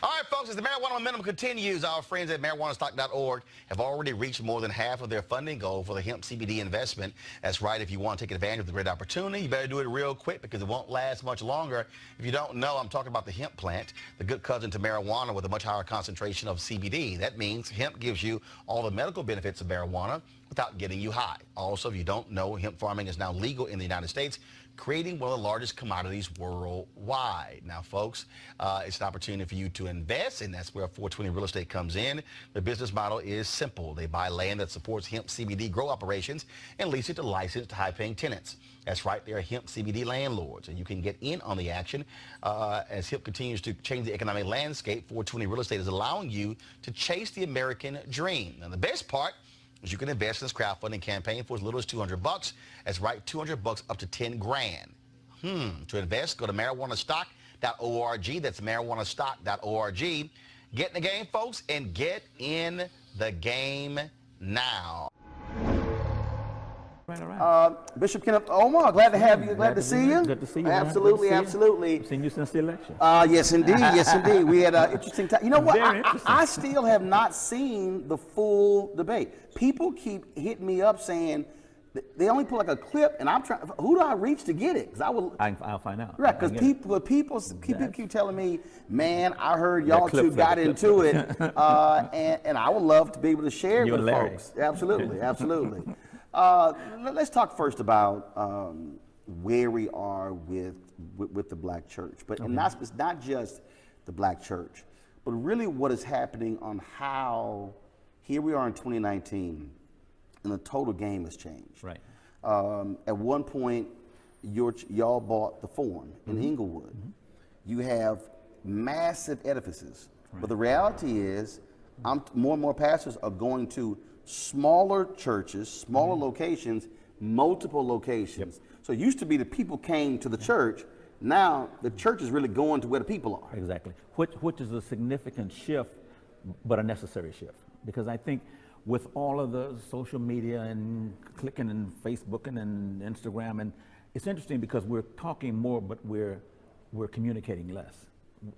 All right, folks, as the marijuana momentum continues, our friends at marijuanastock.org have already reached more than half of their funding goal for the hemp CBD investment. That's right. If you want to take advantage of the great opportunity, you better do it real quick because it won't last much longer. If you don't know, I'm talking about the hemp plant, the good cousin to marijuana with a much higher concentration of CBD. That means hemp gives you all the medical benefits of marijuana without getting you high. Also, if you don't know, hemp farming is now legal in the United States, creating one of the largest commodities worldwide. Now, folks, it's an opportunity for you to invest, and that's where 420 Real Estate comes in. The business model is simple. They buy land that supports hemp CBD grow operations and lease it to licensed high-paying tenants. That's right, they're hemp CBD landlords, and you can get in on the action. As hemp continues to change the economic landscape, 420 Real Estate is allowing you to chase the American dream. And the best part, you can invest in this crowdfunding campaign for as little as $200. That's right, $200 up to 10 grand. To invest, go to marijuanastock.org. That's marijuanastock.org. Get in the game, folks, and get in the game now. Right. Bishop Kenneth Omar, glad to have you. Glad to see you. Good to see you. Absolutely, absolutely. I've seen you since the election. Yes, indeed. Yes, indeed. We had an interesting time. You know what? Very I still have not seen the full debate. People keep hitting me up saying they only put like a clip, and I'm trying. Who do I reach to get it? Because I'll find out. Right, because people keep telling me, man, I heard y'all two got into it, and I would love to be able to share it with folks. Absolutely, absolutely. Let's talk first about where we are with the Black church, but it's not just the Black church, but really what is happening on how here we are in 2019, and the total game has changed. Right. At one point, y'all bought the Forum in Inglewood. You have massive edifices, but the reality is, more and more pastors are going to smaller churches, smaller locations, multiple locations. So it used to be the people came to the church. Now the church is really going to where the people are. Exactly. Which is a significant shift, but a necessary shift. Because I think with all of the social media and clicking and Facebooking and Instagram, and it's interesting because we're talking more, but we're communicating less.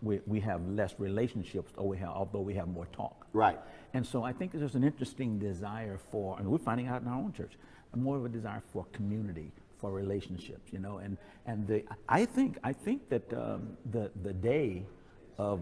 We have less relationships, although we have more talk. Right. And so I think there's an interesting desire for, and we're finding out in our own church, more of a desire for community, for relationships, I think that the day of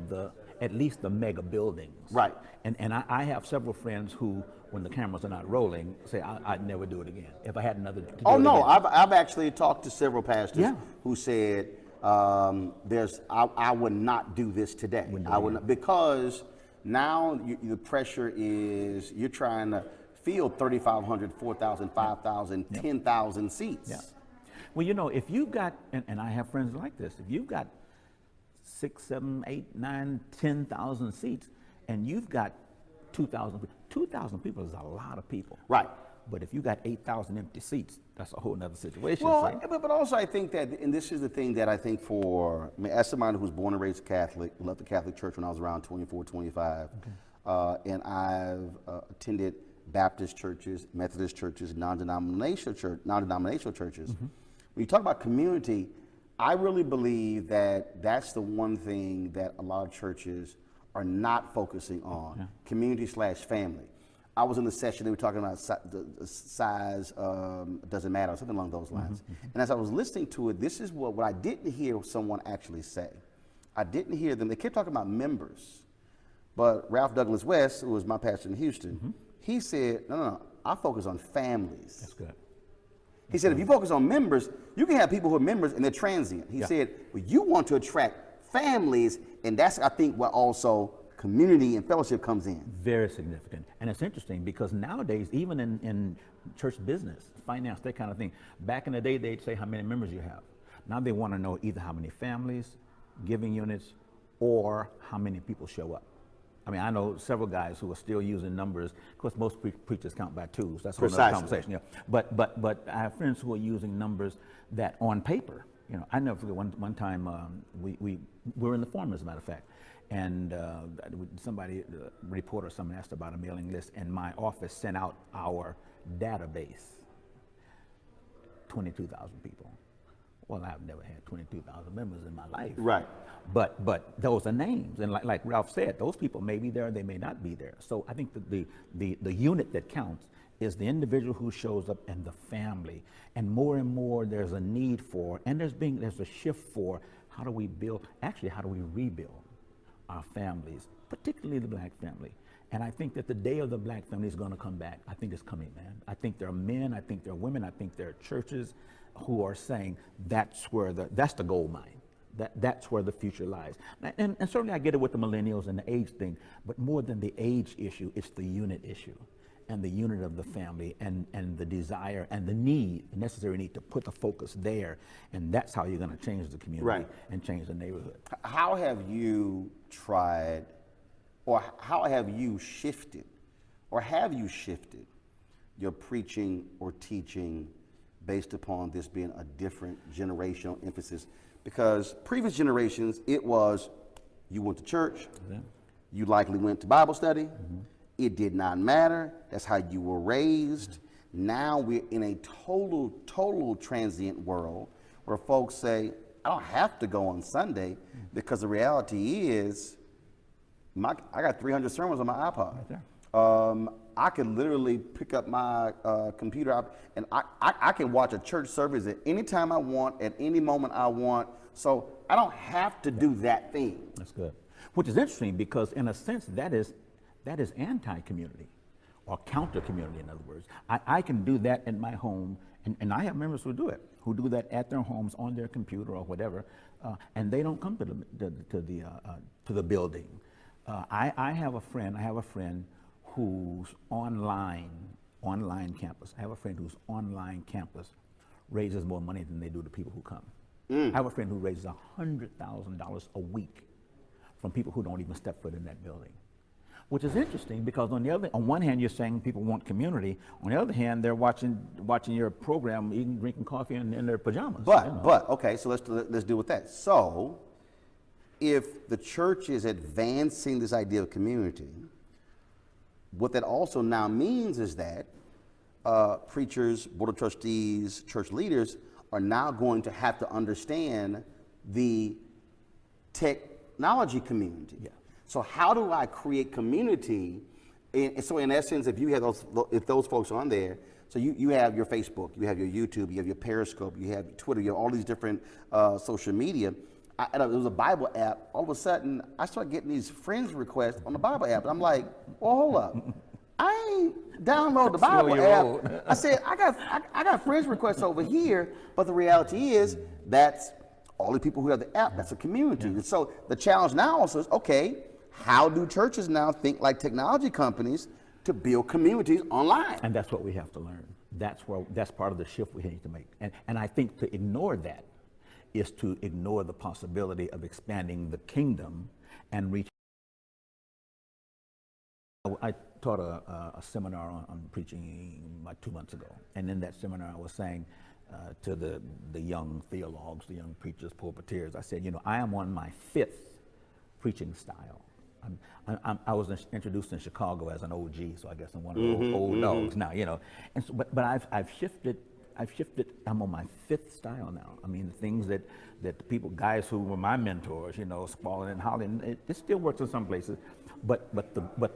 at least the mega buildings. Right. And I have several friends who, when the cameras are not rolling, say I'd never do it again if I had another. I've actually talked to several pastors who said, I would not do this today. I would not, because now the pressure is you're trying to field 3,500, 4,000, 5,000, 10,000 seats. Yeah. Well, if you've got, and I have friends like this, if you've got 6, 7, 8, 9, 10,000 seats, and you've got 2,000 people is a lot of people. Right. But if you got 8,000 empty seats, that's a whole nother situation. Well, but also I think that, and this is the thing that I think as somebody who's born and raised Catholic, left the Catholic Church when I was around 24, 25, and I've attended Baptist churches, Methodist churches, non-denominational churches. When you talk about community, I really believe that that's the one thing that a lot of churches are not focusing on, community/family. I was in the session, they were talking about the size doesn't matter, or something along those lines. And as I was listening to it, this is what I didn't hear someone actually say. I didn't hear them, they kept talking about members. But Ralph Douglas West, who was my pastor in Houston, he said, no, I focus on families. That's good. He said, if you focus on members, you can have people who are members and they're transient. He said, well, you want to attract families, and that's, I think, what also community and fellowship comes in. Very significant. And it's interesting because nowadays, even in church business, finance, that kind of thing, back in the day, they'd say how many members you have. Now they want to know either how many families, giving units, or how many people show up. I mean, I know several guys who are still using numbers. Of course, most preachers count by twos. That's a whole other conversation. Yeah. But I have friends who are using numbers that on paper, you know, I never forget one time we were in the forum, as a matter of fact, and somebody, a reporter, someone asked about a mailing list, and my office sent out our database, 22,000 people. Well, I've never had 22,000 members in my life. Right. But those are names, and like Ralph said, those people may be there, they may not be there. So I think that the unit that counts is the individual who shows up and the family. And more there's a need for, and there's a shift for, how do we build, actually how do we rebuild our families, particularly the black family. And I think that the day of the black family is going to come back. I think it's coming, man. I think there are men, I think there are women, I think there are churches who are saying that's the gold mine. That's where the future lies. And certainly I get it with the millennials and the age thing, but more than the age issue, it's the unit issue and the unit of the family and the desire and the necessary need to put the focus there. And that's how you're going to change the community and change the neighborhood. How have you tried, or how have you shifted your preaching or teaching based upon this being a different generational emphasis? Because previous generations, it was you went to church, you likely went to Bible study, it did not matter, that's how you were raised. Now we're in a total transient world where folks say, I don't have to go on Sunday, because the reality is, I got 300 sermons on my iPod. Right there. I can literally pick up my computer up, and I can watch a church service at any time I want, at any moment I want. So I don't have to do that thing. That's good. Which is interesting because, in a sense, that is anti-community or counter-community, in other words. I can do that in my home, and I have members who do that at their homes on their computer or whatever, and they don't come to the building. I have a friend whose online campus. I have a friend whose online campus raises more money than they do the people who come. I have a friend who raises $100,000 a week from people who don't even step foot in that building, which is interesting because on one hand you're saying people want community. On the other hand, they're watching your program, eating, drinking coffee in their pajamas. But okay, so let's deal with that. So, if the church is advancing this idea of community, what that also now means is that preachers, board of trustees, church leaders are now going to have to understand the technology community. Yeah. So how do I create community? So in essence, if those folks are on there, so you have your Facebook, you have your YouTube, you have your Periscope, you have Twitter, you have all these different social media. There was a Bible app. All of a sudden, I started getting these friends requests on the Bible app. And I'm like, well, hold up. I ain't download the Bible app. I said, I got friends requests over here, but the reality is that's all the people who have the app. That's a community. And so the challenge now also is, okay, how do churches now think like technology companies to build communities online? And that's what we have to learn. That's part of the shift we need to make. And I think to ignore that is to ignore the possibility of expanding the kingdom and reach. I taught a seminar on preaching about 2 months ago, and in that seminar I was saying to the young theologues, the young preachers, pulpiteers, I said, I am on my 5th preaching style. I was introduced in Chicago as an OG, so I guess I'm one of the old dogs now, And so, but I've shifted. I'm on my 5th style now. I mean, the things that people, guys who were my mentors, Spalding and Holland, it still works in some places, but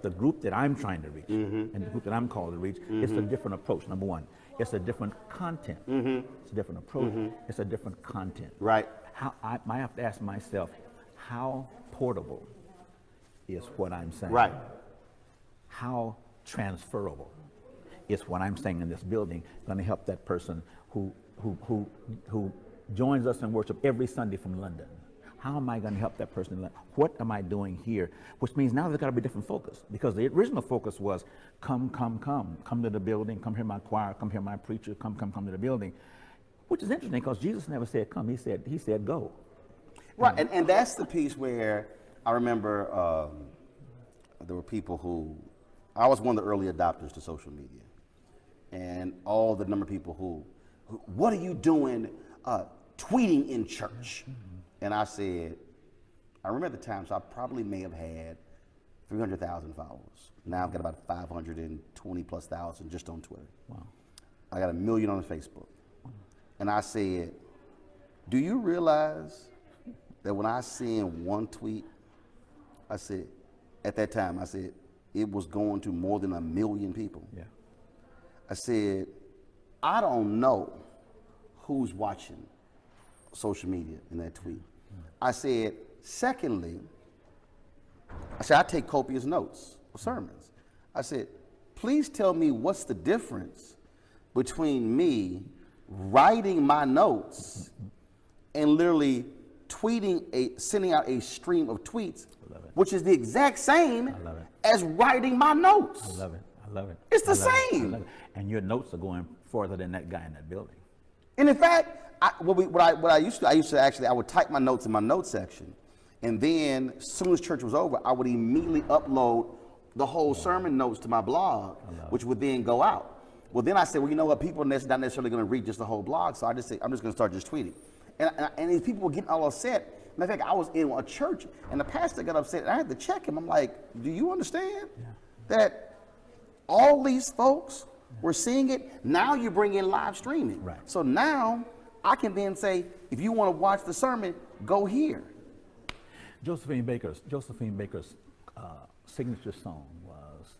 the group that I'm trying to reach and the group that I'm called to reach, it's a different approach. Number one, it's a different content. It's a different approach. It's a different content. Right. I have to ask myself, how portable is what I'm saying? Right. How transferable is what I'm saying in this building going to help that person who joins us in worship every Sunday from London, how am I going to help that person? What am I doing here? Which means now there's got to be a different focus, because the original focus was come to the building, come hear my choir, come hear my preacher, come to the building, which is interesting because Jesus never said come, he said go. Right, and that's the piece where I remember there were people who, I was one of the early adopters to social media, and all the number of people who what are you doing tweeting in church? And I said, I remember at the time, so I probably may have had 300,000 followers. Now I've got about 520 plus thousand just on Twitter. Wow. I got 1 million on Facebook. And I said, do you realize that when I send one tweet, I said, at that time, I said, it was going to more than 1 million people. Yeah. I said, I don't know who's watching social media in that tweet. I said, secondly, I take copious notes of sermons. I said, please tell me what's the difference between me writing my notes and literally sending out a stream of tweets, which is the exact same as writing my notes. I love it. I love it. It's the I love it. same. I love it. And your notes are going further than that guy in that building. And in fact, what I used to actually, I would type my notes in my notes section, and then as soon as church was over, I would immediately upload the whole sermon notes to my blog, which would then go out. Well, then I said, well, you know what, people are not necessarily going to read just the whole blog, so I just said, I'm just going to start just tweeting. And these people were getting all upset. Matter of fact, I was in a church, and the pastor got upset, and I had to check him. I'm like, do you understand that all these folks were seeing it? Now you bring in live streaming. Right. So now I can then say, if you want to watch the sermon, go here. Josephine Baker's signature song was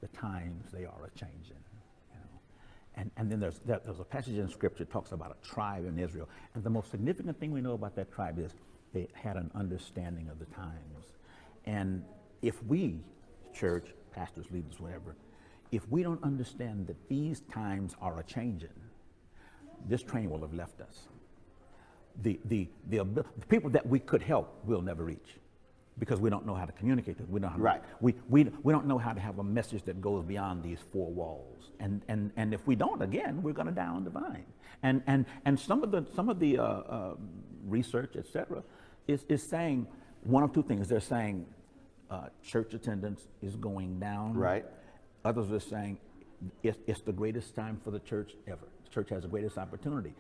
"The Times They Are A-Changin'." And then there's a passage in Scripture that talks about a tribe in Israel. And the most significant thing we know about that tribe is they had an understanding of the times. And if we, church, pastors, leaders, whatever, if we don't understand that these times are a-changing, this train will have left us. The people that we could help we'll never reach, because we don't know how to communicate it. We don't know how we don't know how to have a message that goes beyond these four walls. And if we don't, again, we're going to die on the vine. And some of the research, et cetera, is saying one of two things. They're saying church attendance is going down. Right. Others are saying it's the greatest time for the church ever. The church has the greatest opportunity.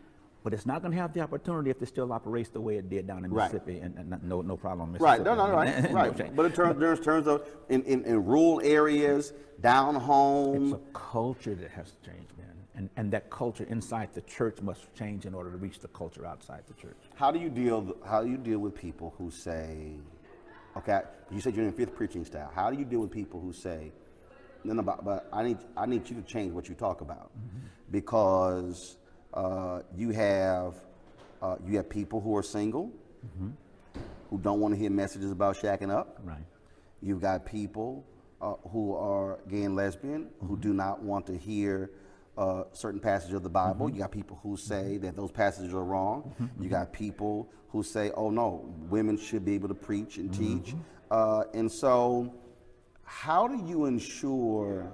But it's not going to have the opportunity if it still operates the way it did down in Mississippi, and no problem in Mississippi. Right, right. But in terms of in rural areas, down home. It's a culture that has to change, man. And that culture inside the church must change in order to reach the culture outside the church. How do you deal with people who say, okay, you said you're in fifth preaching style. How do you deal with people who say, no, but I need you to change what you talk about, because you have people who are single, who don't want to hear messages about shacking up. Right. You've got people who are gay and lesbian who do not want to hear certain passages of the Bible. You got people who say that those passages are wrong. You got people who say, oh no, women should be able to preach and teach. And so how do you ensure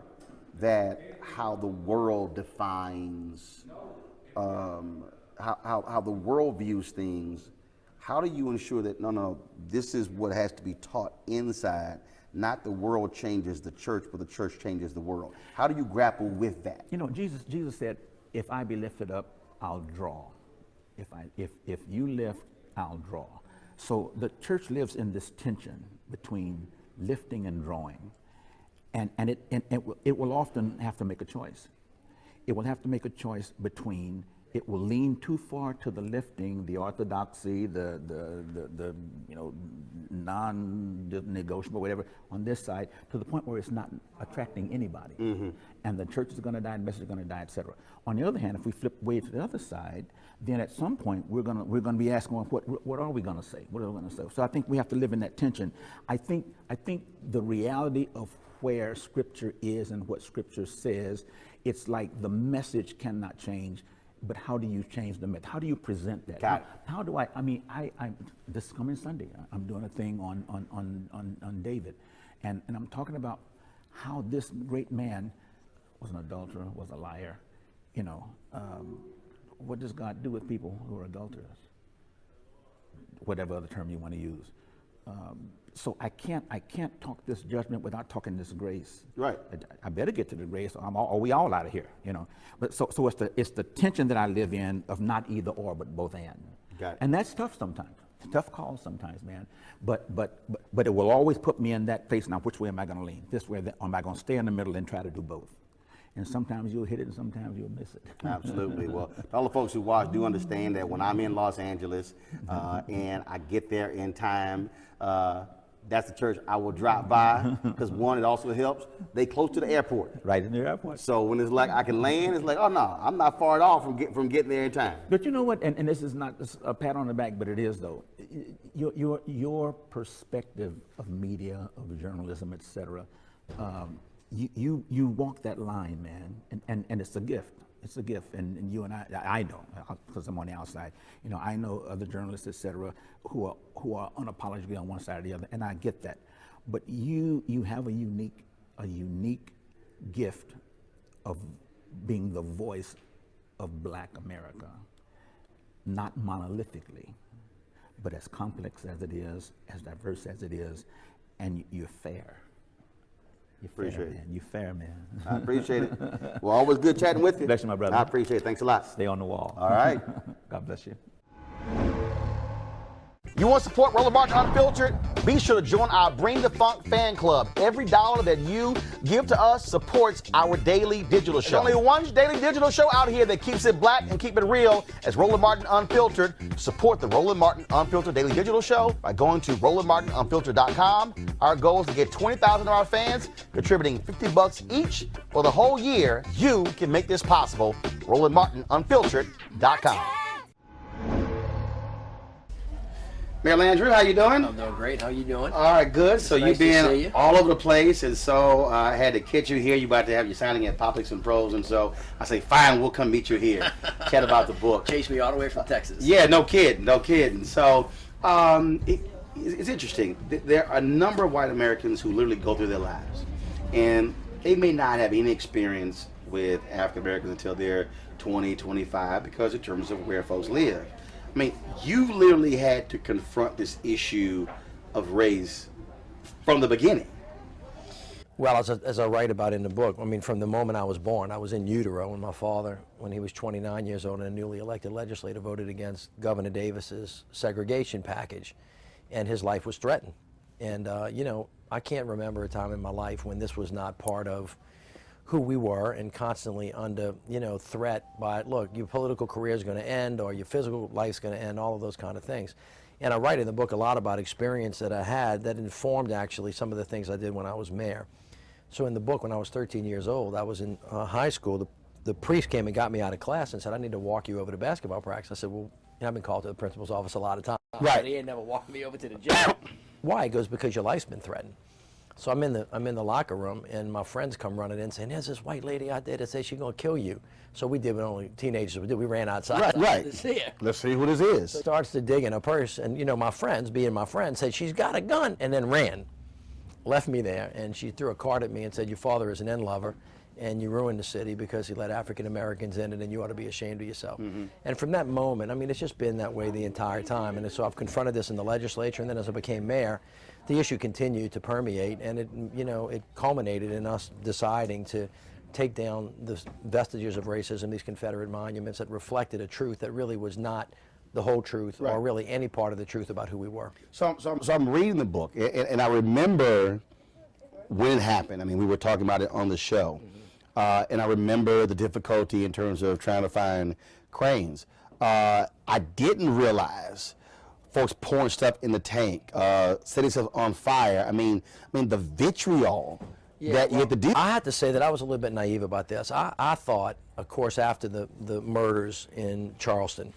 that how the world defines how the world views things, how do you ensure that, no, this is what has to be taught inside, not the world changes the church, but the church changes the world? How do you grapple with that? You know, Jesus said, if I be lifted up, I'll draw. If you lift, I'll draw. So the church lives in this tension between lifting and drawing. And it will often have to make a choice. It will have to make a choice between, it will lean too far to the lifting, the orthodoxy, the non-negotiable, whatever, on this side, to the point where it's not attracting anybody. And the church is going to die, the message is going to die, et cetera. On the other hand, if we flip way to the other side, then at some point we're going to be asking, well, what are we going to say? What are we going to say? So I think we have to live in that tension. I think the reality of where Scripture is and what Scripture says, it's like the message cannot change. but how do you change the myth? How do you present that? Got it. How do I mean, this coming Sunday, I'm doing a thing on David, and I'm talking about how this great man was an adulterer, was a liar. You know, what does God do with people who are adulterers? Whatever other term you want to use. So I can't talk this judgment without talking this grace. Right. I better get to the grace, or we all out of here, you know. But so it's the tension that I live in of not either or, but both and. Got it. And that's tough sometimes. Tough calls sometimes, man. But it will always put me in that place. Now, which way am I going to lean? This way, or am I going to stay in the middle and try to do both? And sometimes you'll hit it, and sometimes you'll miss it. Absolutely. Well, all the folks who watch do understand that when I'm in Los Angeles and I get there in time, that's the church I will drop by because one, it also helps. They close to the airport. Right in the airport. So when it's like I can land, it's like, oh no, I'm not far at all from getting there in time. But you know what? And this is not a pat on the back, but it is though. Your perspective of media, of journalism, etc. You walk that line, man, and it's a gift. It's a gift, and you and I know, because I'm on the outside. You know, I know other journalists, etc., who are unapologetically on one side or the other, and I get that. But you have a unique gift of being the voice of Black America, not monolithically, but as complex as it is, as diverse as it is, and you're fair. Appreciate it. Man. You fair, man. I appreciate it. Well, always good chatting with you. Bless you, my brother. I appreciate it. Thanks a lot. Stay on the wall. All right. God bless you. You want to support Roland Martin Unfiltered? Be sure to join our Bring the Funk fan club. Every dollar that you give to us supports our daily digital show. There's only one daily digital show out here that keeps it black and keep it real as Roland Martin Unfiltered. Support the Roland Martin Unfiltered daily digital show by going to RolandMartinUnfiltered.com. Our goal is to get 20,000 of our fans contributing $50 each for the whole year. You can make this possible. RolandMartinUnfiltered.com. Mayor Landry, how you doing? I'm doing great. How you doing? All right, good. So Nice you've to see been you. all over the place, and so I had to catch you here. You about to have your signing at Publix and Pros, and so I say, fine, we'll come meet you here, chat about the book. Chased me all the way from Texas. Yeah, no kidding, no kidding. So it's interesting. There are a number of white Americans who literally go through their lives, and they may not have any experience with African Americans until they're 20, 25, because in terms of where folks live. I mean, you literally had to confront this issue of race from the beginning. Well, as I write about in the book, I mean, from the moment I was born, I was in utero when my father, when he was 29 years old and a newly elected legislator, voted against Governor Davis's segregation package, and his life was threatened. And, you know, I can't remember a time in my life when this was not part of who we were and constantly under, you know, threat by, look, your political career is going to end or your physical life's going to end, all of those kind of things. And I write in the book a lot about experience that I had that informed actually some of the things I did when I was mayor. So in the book, when I was 13 years old, I was in high school. The priest came and got me out of class and said, I need to walk you over to basketball practice. I said, well, you know, I've been called to the principal's office a lot of times. Right. He ain't never walked me over to the gym. Why? He goes, because your life's been threatened. So I'm in the locker room, and my friends come running in saying, there's this white lady out there that says she's going to kill you. So we did what only teenagers would do. We ran outside. Right. To see her. Let's see who this is. So starts to dig in her purse, and, you know, my friends, being my friends, said, she's got a gun, and then ran. Left me there, and she threw a card at me and said, your father is an end lover, and you ruined the city because he let African Americans in, and you ought to be ashamed of yourself. Mm-hmm. And from that moment, I mean, it's just been that way the entire time. And so I've confronted this in the legislature, and then as I became mayor, the issue continued to permeate, and it, you know, it culminated in us deciding to take down the vestiges of racism, these Confederate monuments that reflected a truth that really was not the whole truth, Right. or really any part of the truth about who we were. So I'm reading the book, and I remember when it happened. I mean, we were talking about it on the show, and I remember the difficulty in terms of trying to find cranes. I didn't realize folks pouring stuff in the tank, setting stuff on fire. I mean the vitriol that you had to deal. I had to say that I was a little bit naive about this. I thought, of course, after the murders in Charleston,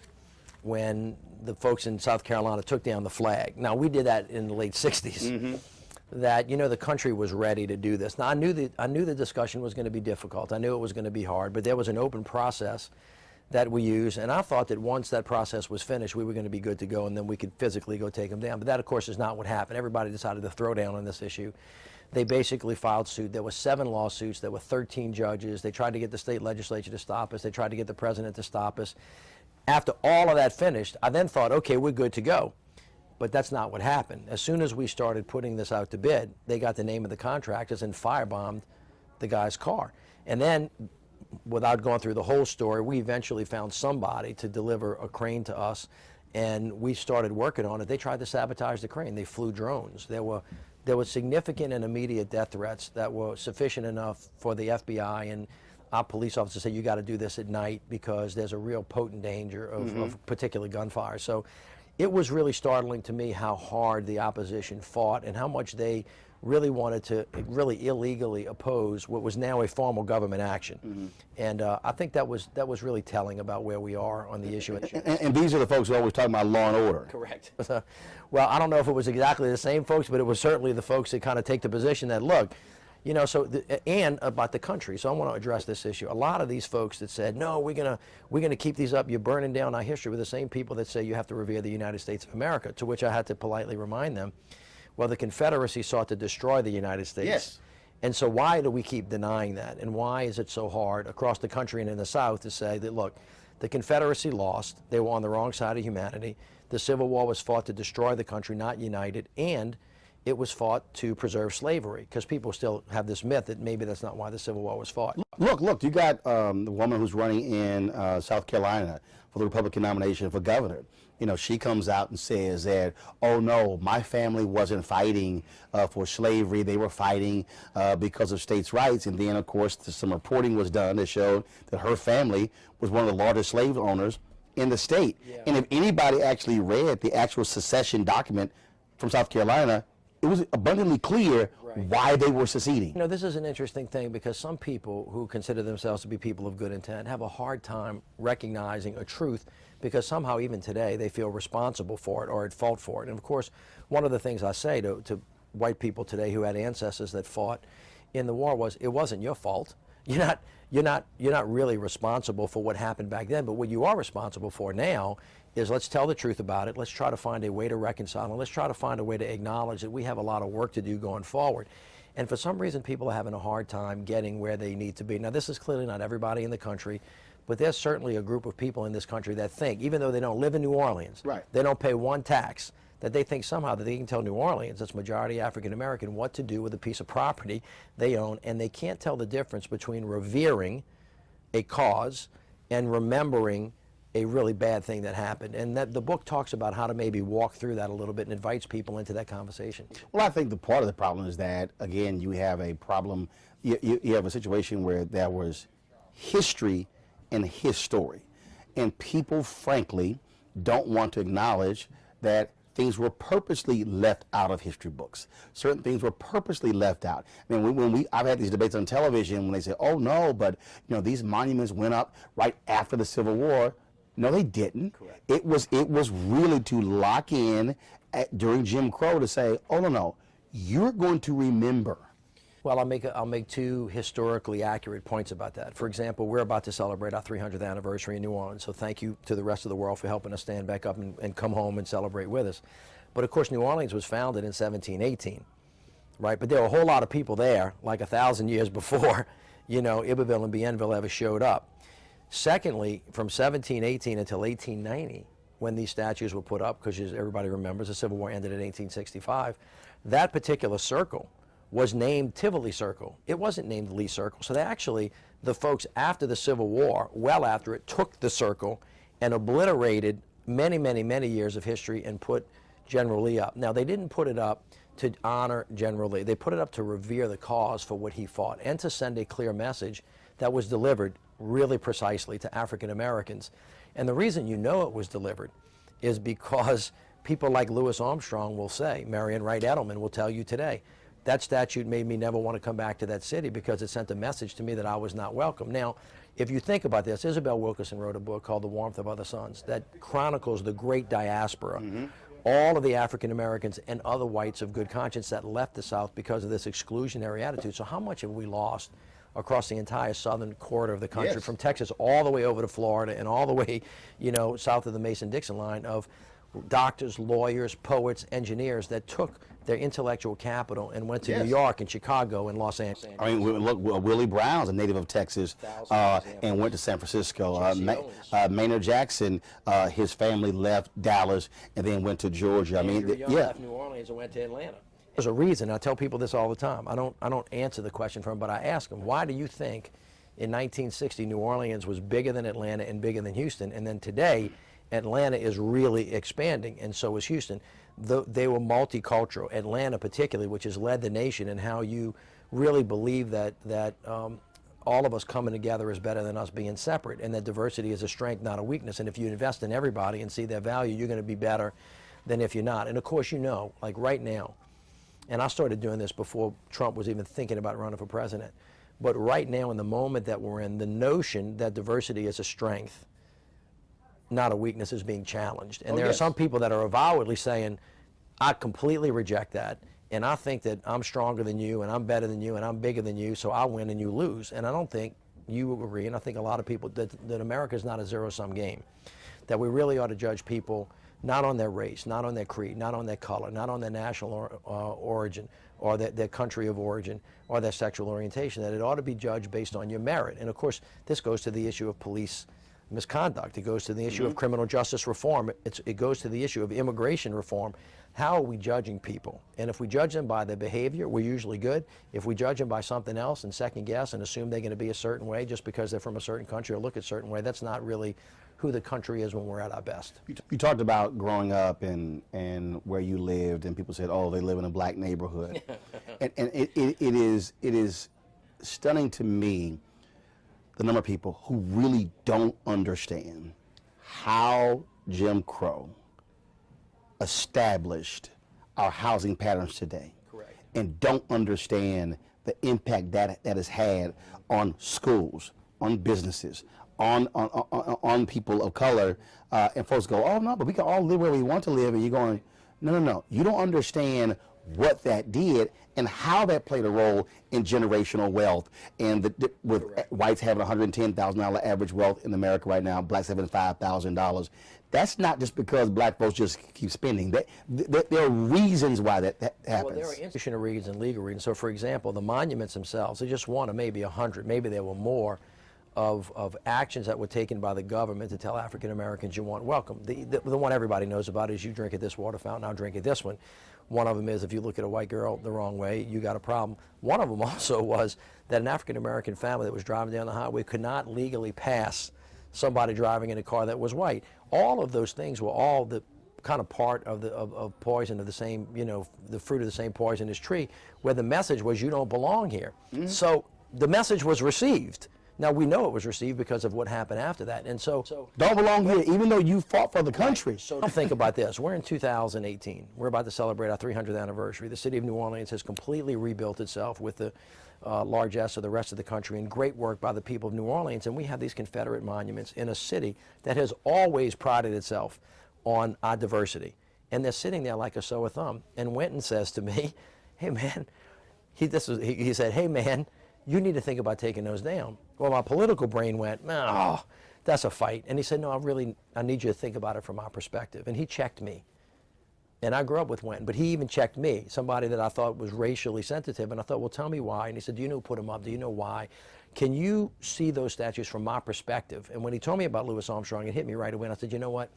when the folks in South Carolina took down the flag. Now, we did that in the late 60s. Mm-hmm. That, you know, the country was ready to do this. Now, I knew the discussion was going to be difficult. I knew it was going to be hard, but there was an open process that we use, and I thought that once that process was finished, we were going to be good to go, and then we could physically go take them down. But that, of course, is not what happened. Everybody decided to throw down on this issue. They basically filed suit. There were 7 lawsuits. There were 13 judges. They tried to get the state legislature to stop us. They tried to get the president to stop us. After all of that finished, I then thought, okay, we're good to go. But that's not what happened. As soon as we started putting this out to bid, they got the name of the contractors and firebombed the guy's car. And then, without going through the whole story, we eventually found somebody to deliver a crane to us, and we started working on it. They tried to sabotage the crane. They flew drones. There were significant and immediate death threats that were sufficient enough for the FBI and our police officers to say, you got to do this at night because there's a real potent danger of particular gunfire. So it was really startling to me how hard the opposition fought and how much they really wanted to really illegally oppose what was now a formal government action. And I think that was really telling about where we are on the issue. And these are the folks who are always talking about law and order. Correct. Well, I don't know if it was exactly the same folks, but it was certainly the folks that kind of take the position that, look, you know, and about the country. So I want to address this issue. A lot of these folks that said, no, we're gonna keep these up, you're burning down our history, were the same people that say you have to revere the United States of America, to which I had to politely remind them, well, the Confederacy sought to destroy the United States. Yes. And so why do we keep denying that? And why is it so hard across the country and in the South to say that, look, the Confederacy lost, they were on the wrong side of humanity, the Civil War was fought to destroy the country, not unite it, and it was fought to preserve slavery, because people still have this myth that maybe that's not why the Civil War was fought. Look, you got the woman who's running in South Carolina for the Republican nomination for governor. You know, she comes out and says that, oh no, my family wasn't fighting for slavery, they were fighting because of states' rights. And then, of course, some reporting was done that showed that her family was one of the largest slave owners in the state. Yeah. And if anybody actually read the actual secession document from South Carolina, it was abundantly clear why they were seceding. You know, this is an interesting thing because some people who consider themselves to be people of good intent have a hard time recognizing a truth because somehow even today they feel responsible for it or at fault for it. And of course, one of the things I say to white people today who had ancestors that fought in the war was, it wasn't your fault. You're not really responsible for what happened back then, but what you are responsible for now is let's tell the truth about it. Let's try to find a way to reconcile, and let's try to find a way to acknowledge that we have a lot of work to do going forward. And for some reason, people are having a hard time getting where they need to be. Now, this is clearly not everybody in the country, but there's certainly a group of people in this country that think, even though they don't live in New Orleans, they don't pay one tax, that they think somehow that they can tell New Orleans, that's majority African American, what to do with a piece of property they own, and they can't tell the difference between revering a cause and remembering a really bad thing that happened. And that the book talks about how to maybe walk through that a little bit and invites people into that conversation. Well, I think the part of the problem is that, again, you have a problem, you have a situation where there was history and his story. And people, frankly, don't want to acknowledge that things were purposely left out of history books. Certain things were purposely left out. I mean, I've had these debates on television when they say, oh no, but you know, these monuments went up right after the Civil War. No, they didn't. Correct. It was really to lock in during Jim Crow to say, oh no, you're going to remember. Well, I'll make 2 historically accurate points about that. For example, we're about to celebrate our 300th anniversary in New Orleans, so thank you to the rest of the world for helping us stand back up and come home and celebrate with us. But of course, New Orleans was founded in 1718, right? But there were a whole lot of people there, like 1,000 years before, you know, Iberville and Bienville ever showed up. Secondly, from 1718 until 1890, when these statues were put up, because as everybody remembers, the Civil War ended in 1865, that particular circle was named Tivoli Circle. It wasn't named Lee Circle. So they actually, the folks after the Civil War, well after it, took the circle and obliterated many, many, many years of history and put General Lee up. Now, they didn't put it up to honor General Lee. They put it up to revere the cause for what he fought and to send a clear message that was delivered really precisely to African Americans. And the reason you know it was delivered is because people like Louis Armstrong will say, Marion Wright Edelman will tell you today, that statute made me never want to come back to that city because it sent a message to me that I was not welcome. Now, if you think about this, Isabel Wilkerson wrote a book called The Warmth of Other Suns that chronicles the great diaspora, all of the African Americans and other whites of good conscience that left the South because of this exclusionary attitude. So how much have we lost across the entire southern corridor of the country, Yes. from Texas all the way over to Florida and all the way, south of the Mason-Dixon line, of doctors, lawyers, poets, engineers that took their intellectual capital and went to Yes. New York and Chicago and Los Angeles. I mean, look, Willie Brown's a native of Texas and went to San Francisco. Maynard Jackson, his family left Dallas and then went to Georgia. Andrew Young left New Orleans and went to Atlanta. There's a reason. I tell people this all the time. I don't answer the question for them, but I ask them, why do you think in 1960 New Orleans was bigger than Atlanta and bigger than Houston, and then today Atlanta is really expanding, and so is Houston? They were multicultural. Atlanta particularly, which has led the nation in how you really believe that all of us coming together is better than us being separate, and that diversity is a strength, not a weakness. And if you invest in everybody and see their value, you're going to be better than if you're not. And of course, like right now, and I started doing this before Trump was even thinking about running for president, but right now, in the moment that we're in, the notion that diversity is a strength, not a weakness, is being challenged. And there are some people that are avowedly saying, I completely reject that, and I think that I'm stronger than you, and I'm better than you, and I'm bigger than you, so I win and you lose. And I don't think you agree, and I think a lot of people, that America is not a zero-sum game, that we really ought to judge people not on their race, not on their creed, not on their color, not on their national origin, or their country of origin, or their sexual orientation, that it ought to be judged based on your merit. And of course, this goes to the issue of police misconduct. It goes to the issue of criminal justice reform. It goes to the issue of immigration reform. How are we judging people? And if we judge them by their behavior, we're usually good. If we judge them by something else and second guess and assume they're going to be a certain way just because they're from a certain country or look a certain way, that's not really who the country is when we're at our best. You talked about growing up and where you lived, and people said, oh, they live in a black neighborhood. and it is stunning to me, the number of people who really don't understand how Jim Crow established our housing patterns today. Correct. And don't understand the impact that has had on schools, on businesses, on people of color, and folks go, oh no, but we can all live where we want to live, and you're going, no, you don't understand what that did and how that played a role in generational wealth, and with whites having $110,000 average wealth in America right now, blacks having $5,000. That's not just because black folks just keep spending. There are reasons why that happens. Well, there are institutional reasons and legal reasons. So, for example, the monuments themselves, they just one of maybe 100, maybe there were more, of actions that were taken by the government to tell African Americans you weren't welcome. The one everybody knows about is you drink at this water fountain, I'll drink at this one. One of them is if you look at a white girl the wrong way, you got a problem. One of them also was that an African American family that was driving down the highway could not legally pass somebody driving in a car that was white. All of those things were all the kind of part of poison of the same, the fruit of the same poisonous tree, where the message was you don't belong here. Mm-hmm. So the message was received. Now, we know it was received because of what happened after that. And so don't belong here, even though you fought for the country. Right. So think about this. We're in 2018. We're about to celebrate our 300th anniversary. The city of New Orleans has completely rebuilt itself with the largesse of the rest of the country, and great work by the people of New Orleans. And we have these Confederate monuments in a city that has always prided itself on our diversity. And they're sitting there like a sore thumb. And Wynton says to me, hey, man, he said, hey, man, you need to think about taking those down. Well, my political brain went, oh, that's a fight. And he said, no, I need you to think about it from my perspective. And he checked me. And I grew up with Wynton, but he even checked me, somebody that I thought was racially sensitive. And I thought, well, tell me why. And he said, do you know who put them up? Do you know why? Can you see those statues from my perspective? And when he told me about Louis Armstrong, it hit me right away. And I said, you know what?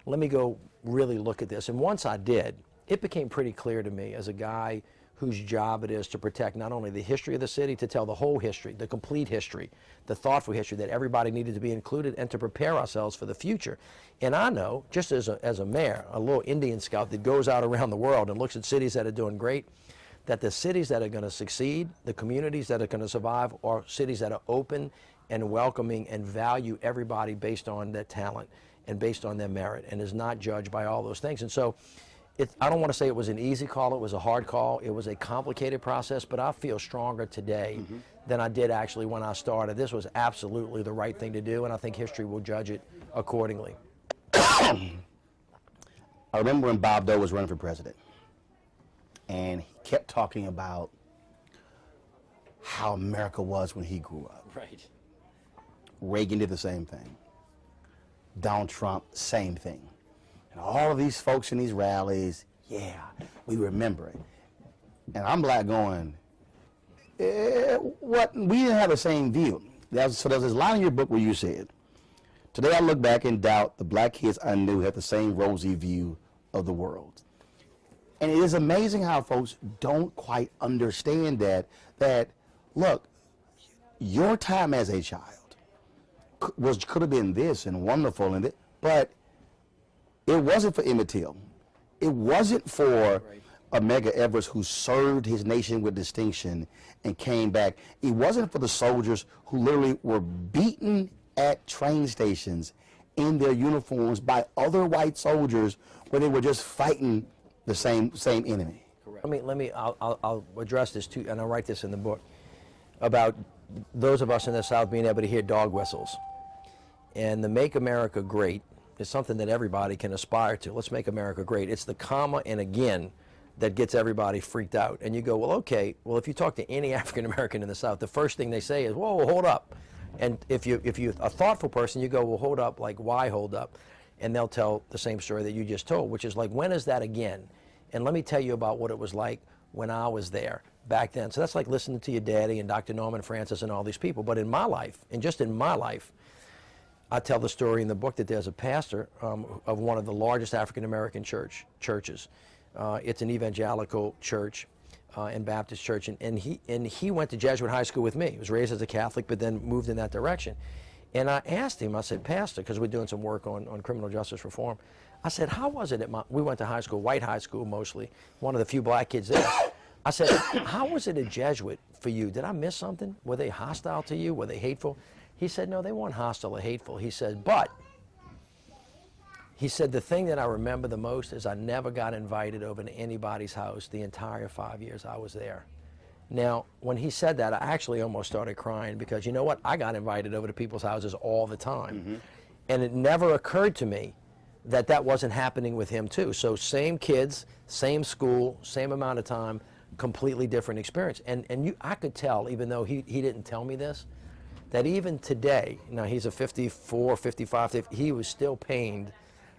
Let me go really look at this. And once I did, it became pretty clear to me as a guy whose job it is to protect not only the history of the city, to tell the whole history, the complete history, the thoughtful history, that everybody needed to be included, and to prepare ourselves for the future. And I know, just as a mayor, a little Indian scout that goes out around the world and looks at cities that are doing great, that the cities that are going to succeed, the communities that are going to survive, are cities that are open and welcoming and value everybody based on their talent and based on their merit, and is not judged by all those things. And so, I don't want to say it was an easy call, it was a hard call, it was a complicated process, but I feel stronger today than I did actually when I started. This was absolutely the right thing to do, and I think history will judge it accordingly. I remember when Bob Dole was running for president, and he kept talking about how America was when he grew up. Right. Reagan did the same thing. Donald Trump, same thing. And all of these folks in these rallies, yeah, we remember it. And I'm black going, what? We didn't have the same view. So there's this line in your book where you said, today I look back and doubt the black kids I knew had the same rosy view of the world. And it is amazing how folks don't quite understand that look, your time as a child could have been this and wonderful, and but it wasn't for Emmett Till. It wasn't for Medgar Evers, who served his nation with distinction and came back. It wasn't for the soldiers who literally were beaten at train stations in their uniforms by other white soldiers when they were just fighting the same enemy. I'll address this too, and I'll write this in the book, about those of us in the South being able to hear dog whistles. And the Make America Great is something that everybody can aspire to. Let's make America great. It's the comma and again that gets everybody freaked out. And you go, well, okay, well, if you talk to any African American in the South, the first thing they say is, whoa, hold up. And if you're a thoughtful person, you go, well, hold up, like, why hold up? And they'll tell the same story that you just told, which is like, when is that again? And let me tell you about what it was like when I was there back then. So that's like listening to your daddy and Dr. Norman Francis and all these people. But in my life, and just in my life, I tell the story in the book that there's a pastor of one of the largest African-American churches. It's an evangelical church and Baptist church, and he went to Jesuit high school with me. He was raised as a Catholic, but then moved in that direction. And I asked him, I said, Pastor, because we're doing some work on criminal justice reform, I said, how was it we went to high school, white high school mostly, one of the few black kids there. I said, how was it a Jesuit for you? Did I miss something? Were they hostile to you? Were they hateful? He said, no, they weren't hostile or hateful. He said, but, he said, the thing that I remember the most is I never got invited over to anybody's house the entire 5 years I was there. Now, when he said that, I actually almost started crying because, you know what, I got invited over to people's houses all the time. Mm-hmm. And it never occurred to me that that wasn't happening with him too. So same kids, same school, same amount of time, completely different experience. And I could tell, even though he didn't tell me this, that even today, now he's a 54, 55, he was still pained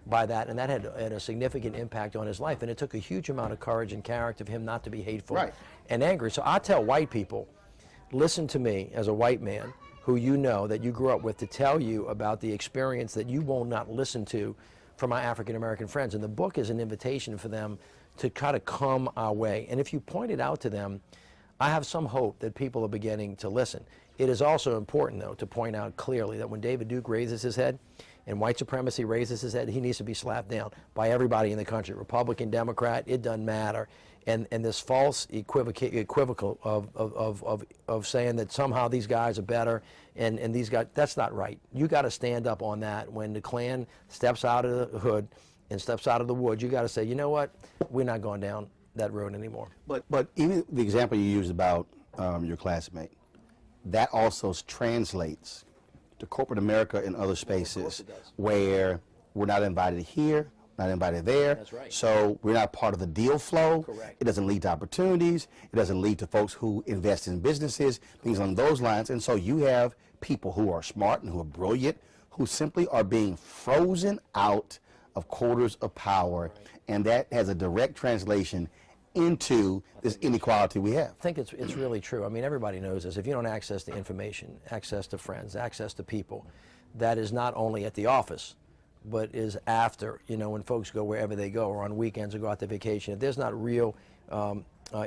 by that, and that had a significant impact on his life. And it took a huge amount of courage and character of him not to be hateful and angry. So I tell white people, listen to me as a white man who you know that you grew up with, to tell you about the experience that you will not listen to from my African American friends. And the book is an invitation for them to kind of come our way. And if you point it out to them, I have some hope that people are beginning to listen. It is also important, though, to point out clearly that when David Duke raises his head and white supremacy raises his head, he needs to be slapped down by everybody in the country, Republican, Democrat, it doesn't matter. And this false equivocal of saying that somehow these guys are better and these guys, that's not right. You got to stand up on that. When the Klan steps out of the hood and steps out of the woods, you got to say, you know what, we're not going down that road anymore. But even the example you used about your classmate, that also translates to corporate America and other spaces where we're not invited here, not invited there. That's right. So we're not part of the deal flow. Correct. It doesn't lead to opportunities. It doesn't lead to folks who invest in businesses, things along those lines. And so you have people who are smart and who are brilliant, who simply are being frozen out of quarters of power. And that has a direct translation into this inequality we have. I think it's really true. I mean, everybody knows this. If you don't access to information, access to friends, access to people, that is not only at the office, but is after, you know, when folks go wherever they go or on weekends or go out to vacation. If there's not real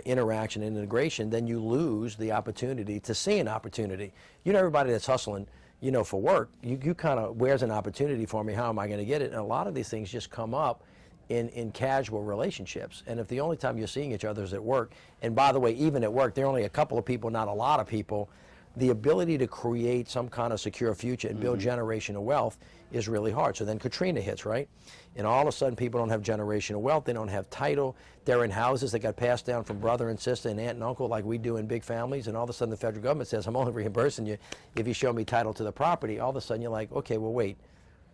interaction and integration, then you lose the opportunity to see an opportunity. You know, everybody that's hustling, you know, for work, you kind of, where's an opportunity for me? How am I going to get it? And a lot of these things just come up in casual relationships. And if the only time you're seeing each other is at work, and by the way, even at work, there are only a couple of people, not a lot of people, the ability to create some kind of secure future and build generational wealth is really hard. So then Katrina hits, right? And all of a sudden people don't have generational wealth, they don't have title, they're in houses that got passed down from brother and sister and aunt and uncle like we do in big families, and all of a sudden the federal government says, I'm only reimbursing you if you show me title to the property. All of a sudden you're like, okay, well wait,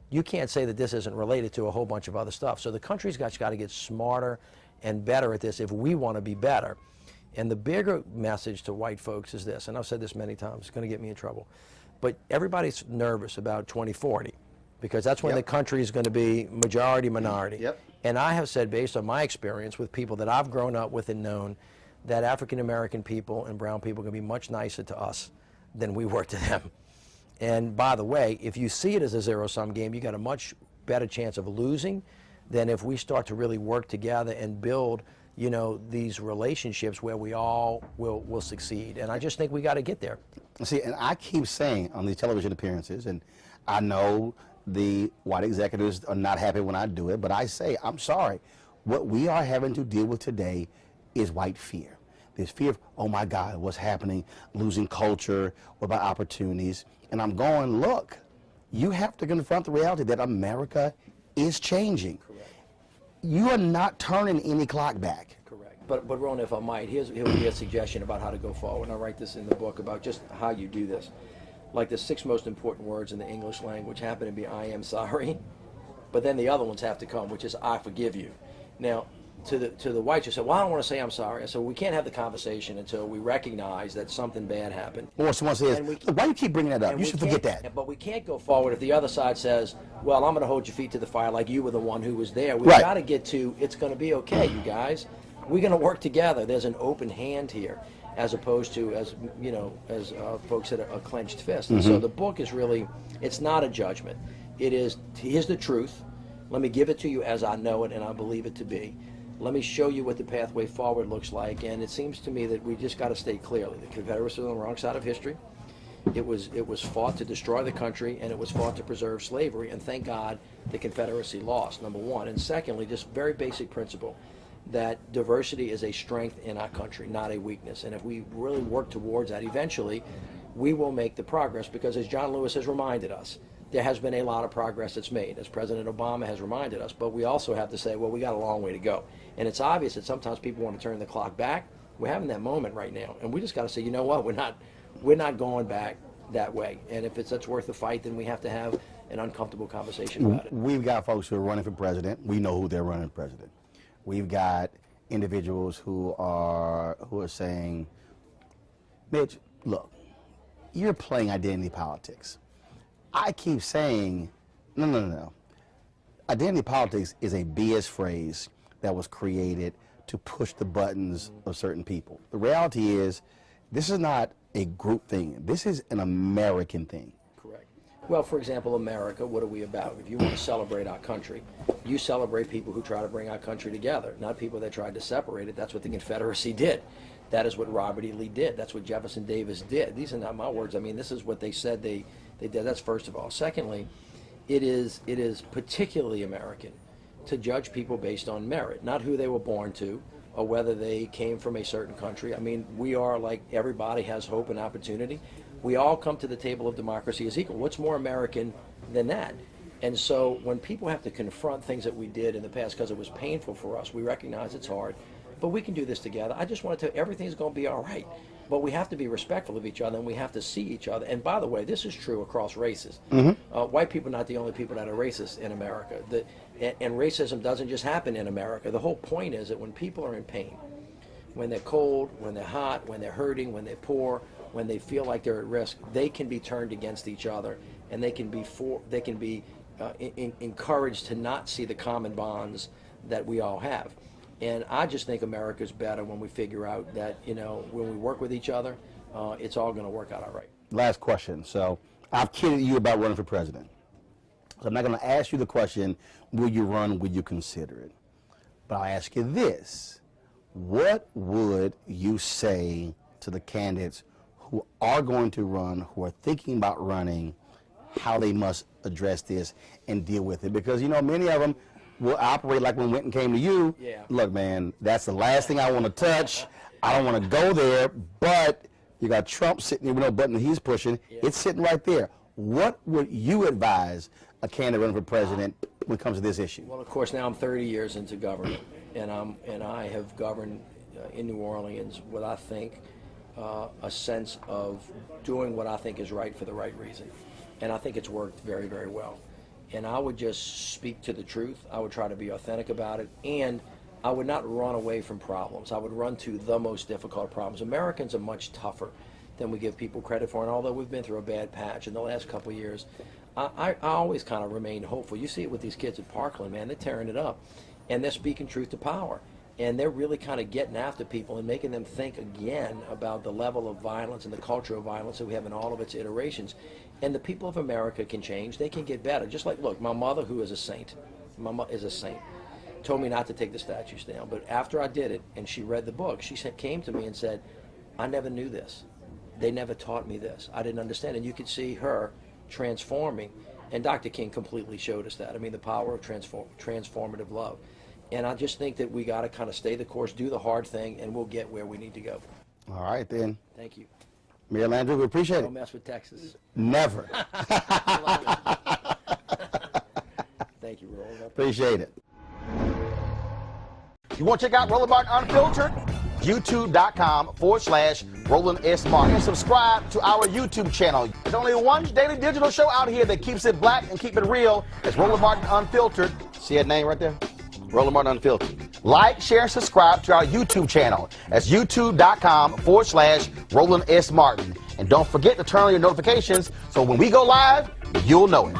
you can't say that this isn't related to a whole bunch of other stuff. So the country's got to get smarter and better at this if we want to be better. And the bigger message to white folks is this, and I've said this many times, it's going to get me in trouble, but everybody's nervous about 2040 because that's when the country is going to be majority minority. Yep. And I have said, based on my experience with people that I've grown up with and known, that African American people and brown people are going to be much nicer to us than we were to them. And by the way, if you see it as a zero-sum game, you got a much better chance of losing than if we start to really work together and build, you know, these relationships where we all will succeed. And I just think we got to get there. See, and I keep saying on these television appearances, and I know the white executives are not happy when I do it, but I say, I'm sorry. What we are having to deal with today is white fear. There's fear of, oh my God, what's happening, losing culture, what about opportunities? And I'm going, look, you have to confront the reality that America is changing. Correct. You are not turning any clock back. Correct. But Ron, if I might, here would be a suggestion about how to go forward. And I write this in the book about just how you do this. Like the 6 most important words in the English language happen to be I am sorry, but then the other ones have to come, which is I forgive you. Now, to the whites who said, well, I don't want to say I'm sorry. I said, well, we can't have the conversation until we recognize that something bad happened. Or someone says, why do you keep bringing that up? You should forget that. But we can't go forward if the other side says, well, I'm going to hold your feet to the fire like you were the one who was there. We've got to get to, it's going to be okay, you guys. We're going to work together. There's an open hand here, as opposed to, as you know, as folks said, a clenched fist. And so the book is really, it's not a judgment. It is, here's the truth. Let me give it to you as I know it and I believe it to be. Let me show you what the pathway forward looks like. And it seems to me that we just got to state clearly, the Confederacy was on the wrong side of history. It was fought to destroy the country, and it was fought to preserve slavery. And thank God the Confederacy lost, number one. And secondly, just very basic principle, that diversity is a strength in our country, not a weakness. And if we really work towards that, eventually we will make the progress, because as John Lewis has reminded us, there has been a lot of progress that's made, as President Obama has reminded us, but we also have to say, well, we got a long way to go. And it's obvious that sometimes people want to turn the clock back. We're having that moment right now, and we just got to say, you know what, we're not going back that way. And if that's worth the fight, then we have to have an uncomfortable conversation about it. We've got folks who are running for president. We know who they're running for president. We've got individuals who are saying, Mitch, look, you're playing identity politics. I keep saying, no. Identity politics is a BS phrase that was created to push the buttons of certain people. The reality is, this is not a group thing. This is an American thing. Correct. Well, for example, America, what are we about? If you want to celebrate our country, you celebrate people who try to bring our country together, not people that tried to separate it. That's what the Confederacy did. That is what Robert E. Lee did. That's what Jefferson Davis did. These are not my words. I mean, this is what they said they did. That's first of all. Secondly, it is particularly American to judge people based on merit, not who they were born to or whether they came from a certain country. I mean, we are like everybody has hope and opportunity. We all come to the table of democracy as equal. What's more American than that? And so when people have to confront things that we did in the past because it was painful for us, we recognize it's hard, but we can do this together. I just want to tell you, everything's going to be all right. But we have to be respectful of each other, and we have to see each other. And by the way, this is true across races. White people are not the only people that are racist in America. And racism doesn't just happen in America. The whole point is that when people are in pain, when they're cold, when they're hot, when they're hurting, when they're poor, when they feel like they're at risk, they can be turned against each other, and they can be encouraged to not see the common bonds that we all have. And I just think America's better when we figure out that, you know, when we work with each other, it's all going to work out all right. Last question. So I've kidded you about running for president. So I'm not going to ask you the question, will you run, will you consider it? But I'll ask you this. What would you say to the candidates who are going to run, who are thinking about running, how they must address this and deal with it? Because, you know, many of them will operate like when Wynton came to you. Yeah. Look, man, that's the last thing I want to touch. I don't want to go there, but you got Trump sitting there with no button that he's pushing. Yeah. It's sitting right there. What would you advise a candidate running for president when it comes to this issue? Well, of course, now I'm 30 years into government, and I have governed in New Orleans with, I think, a sense of doing what I think is right for the right reason. And I think it's worked very, very well. And I would just speak to the truth. I would try to be authentic about it. And I would not run away from problems. I would run to the most difficult problems. Americans are much tougher than we give people credit for, and although we've been through a bad patch in the last couple of years, I always kind of remain hopeful. You see it with these kids at Parkland, man. They're tearing it up, and they're speaking truth to power. And they're really kind of getting after people and making them think again about the level of violence and the culture of violence that we have in all of its iterations. And the people of America can change. They can get better. Just like, look, my mother, who is a saint, told me not to take the statues down. But after I did it and she read the book, she came to me and said, I never knew this. They never taught me this. I didn't understand. And you could see her transforming. And Dr. King completely showed us that. I mean, the power of transformative love. And I just think that we got to kind of stay the course, do the hard thing, and we'll get where we need to go. All right, then. Thank you. Mayor Landry, we appreciate Don't it. mess with Texas. Never. Thank you, Roland. Appreciate it. You want to check out Roland Martin Unfiltered? YouTube.com/Roland S. Martin. And subscribe to our YouTube channel. There's only one daily digital show out here that keeps it black and keep it real. It's Roland Martin Unfiltered. See that name right there? Roland Martin Unfiltered. Like, share, and subscribe to our YouTube channel. That's YouTube.com/Roland S. Martin. And don't forget to turn on your notifications so when we go live, you'll know it.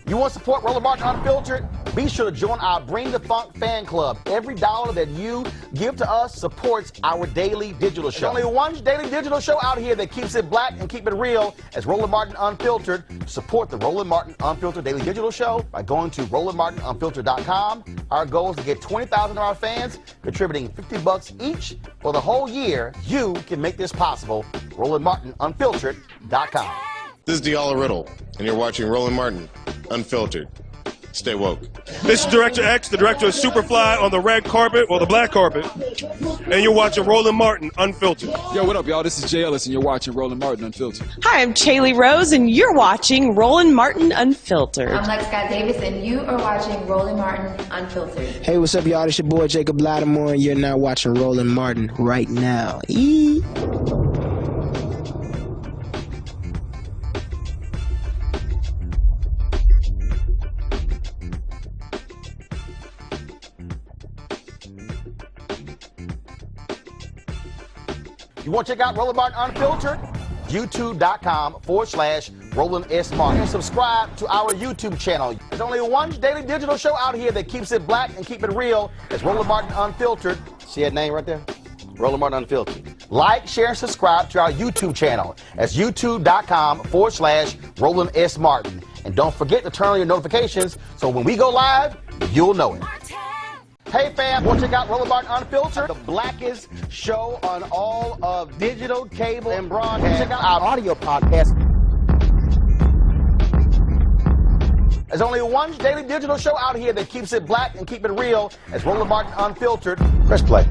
You want to support Roland Martin Unfiltered? Be sure to join our Bring the Funk fan club. Every dollar that you give to us supports our daily digital show. There's only one daily digital show out here that keeps it black and keep it real. As Roland Martin Unfiltered. Support the Roland Martin Unfiltered daily digital show by going to RolandMartinUnfiltered.com. Our goal is to get 20,000 of our fans contributing $50 each for the whole year. You can make this possible. RolandMartinUnfiltered.com. This is Diala Riddle, and you're watching Roland Martin Unfiltered. Stay woke. This is Director X, the director of Superfly on the red carpet or the black carpet, and you're watching Roland Martin Unfiltered. Yo, what up, y'all? This is Jay Ellis, and you're watching Roland Martin Unfiltered. Hi, I'm Chaley Rose, and you're watching Roland Martin Unfiltered. I'm Lex Scott Davis, and you are watching Roland Martin Unfiltered. Hey, what's up, y'all? It's your boy Jacob Lattimore, and you're now watching Roland Martin right now. You want to check out Roland Martin Unfiltered? YouTube.com/Roland S. Martin. And subscribe to our YouTube channel. There's only one daily digital show out here that keeps it black and keep it real. It's Roland Martin Unfiltered. See that name right there? Roland Martin Unfiltered. Like, share, and subscribe to our YouTube channel. That's YouTube.com/Roland S. Martin. And don't forget to turn on your notifications so when we go live, you'll know it. Hey fam, go check out Roland Martin Unfiltered, the blackest show on all of digital, cable, and broadcast. Check out our audio podcast. There's only one daily digital show out here that keeps it black and keep it real. It's Roland Martin Unfiltered. Press play.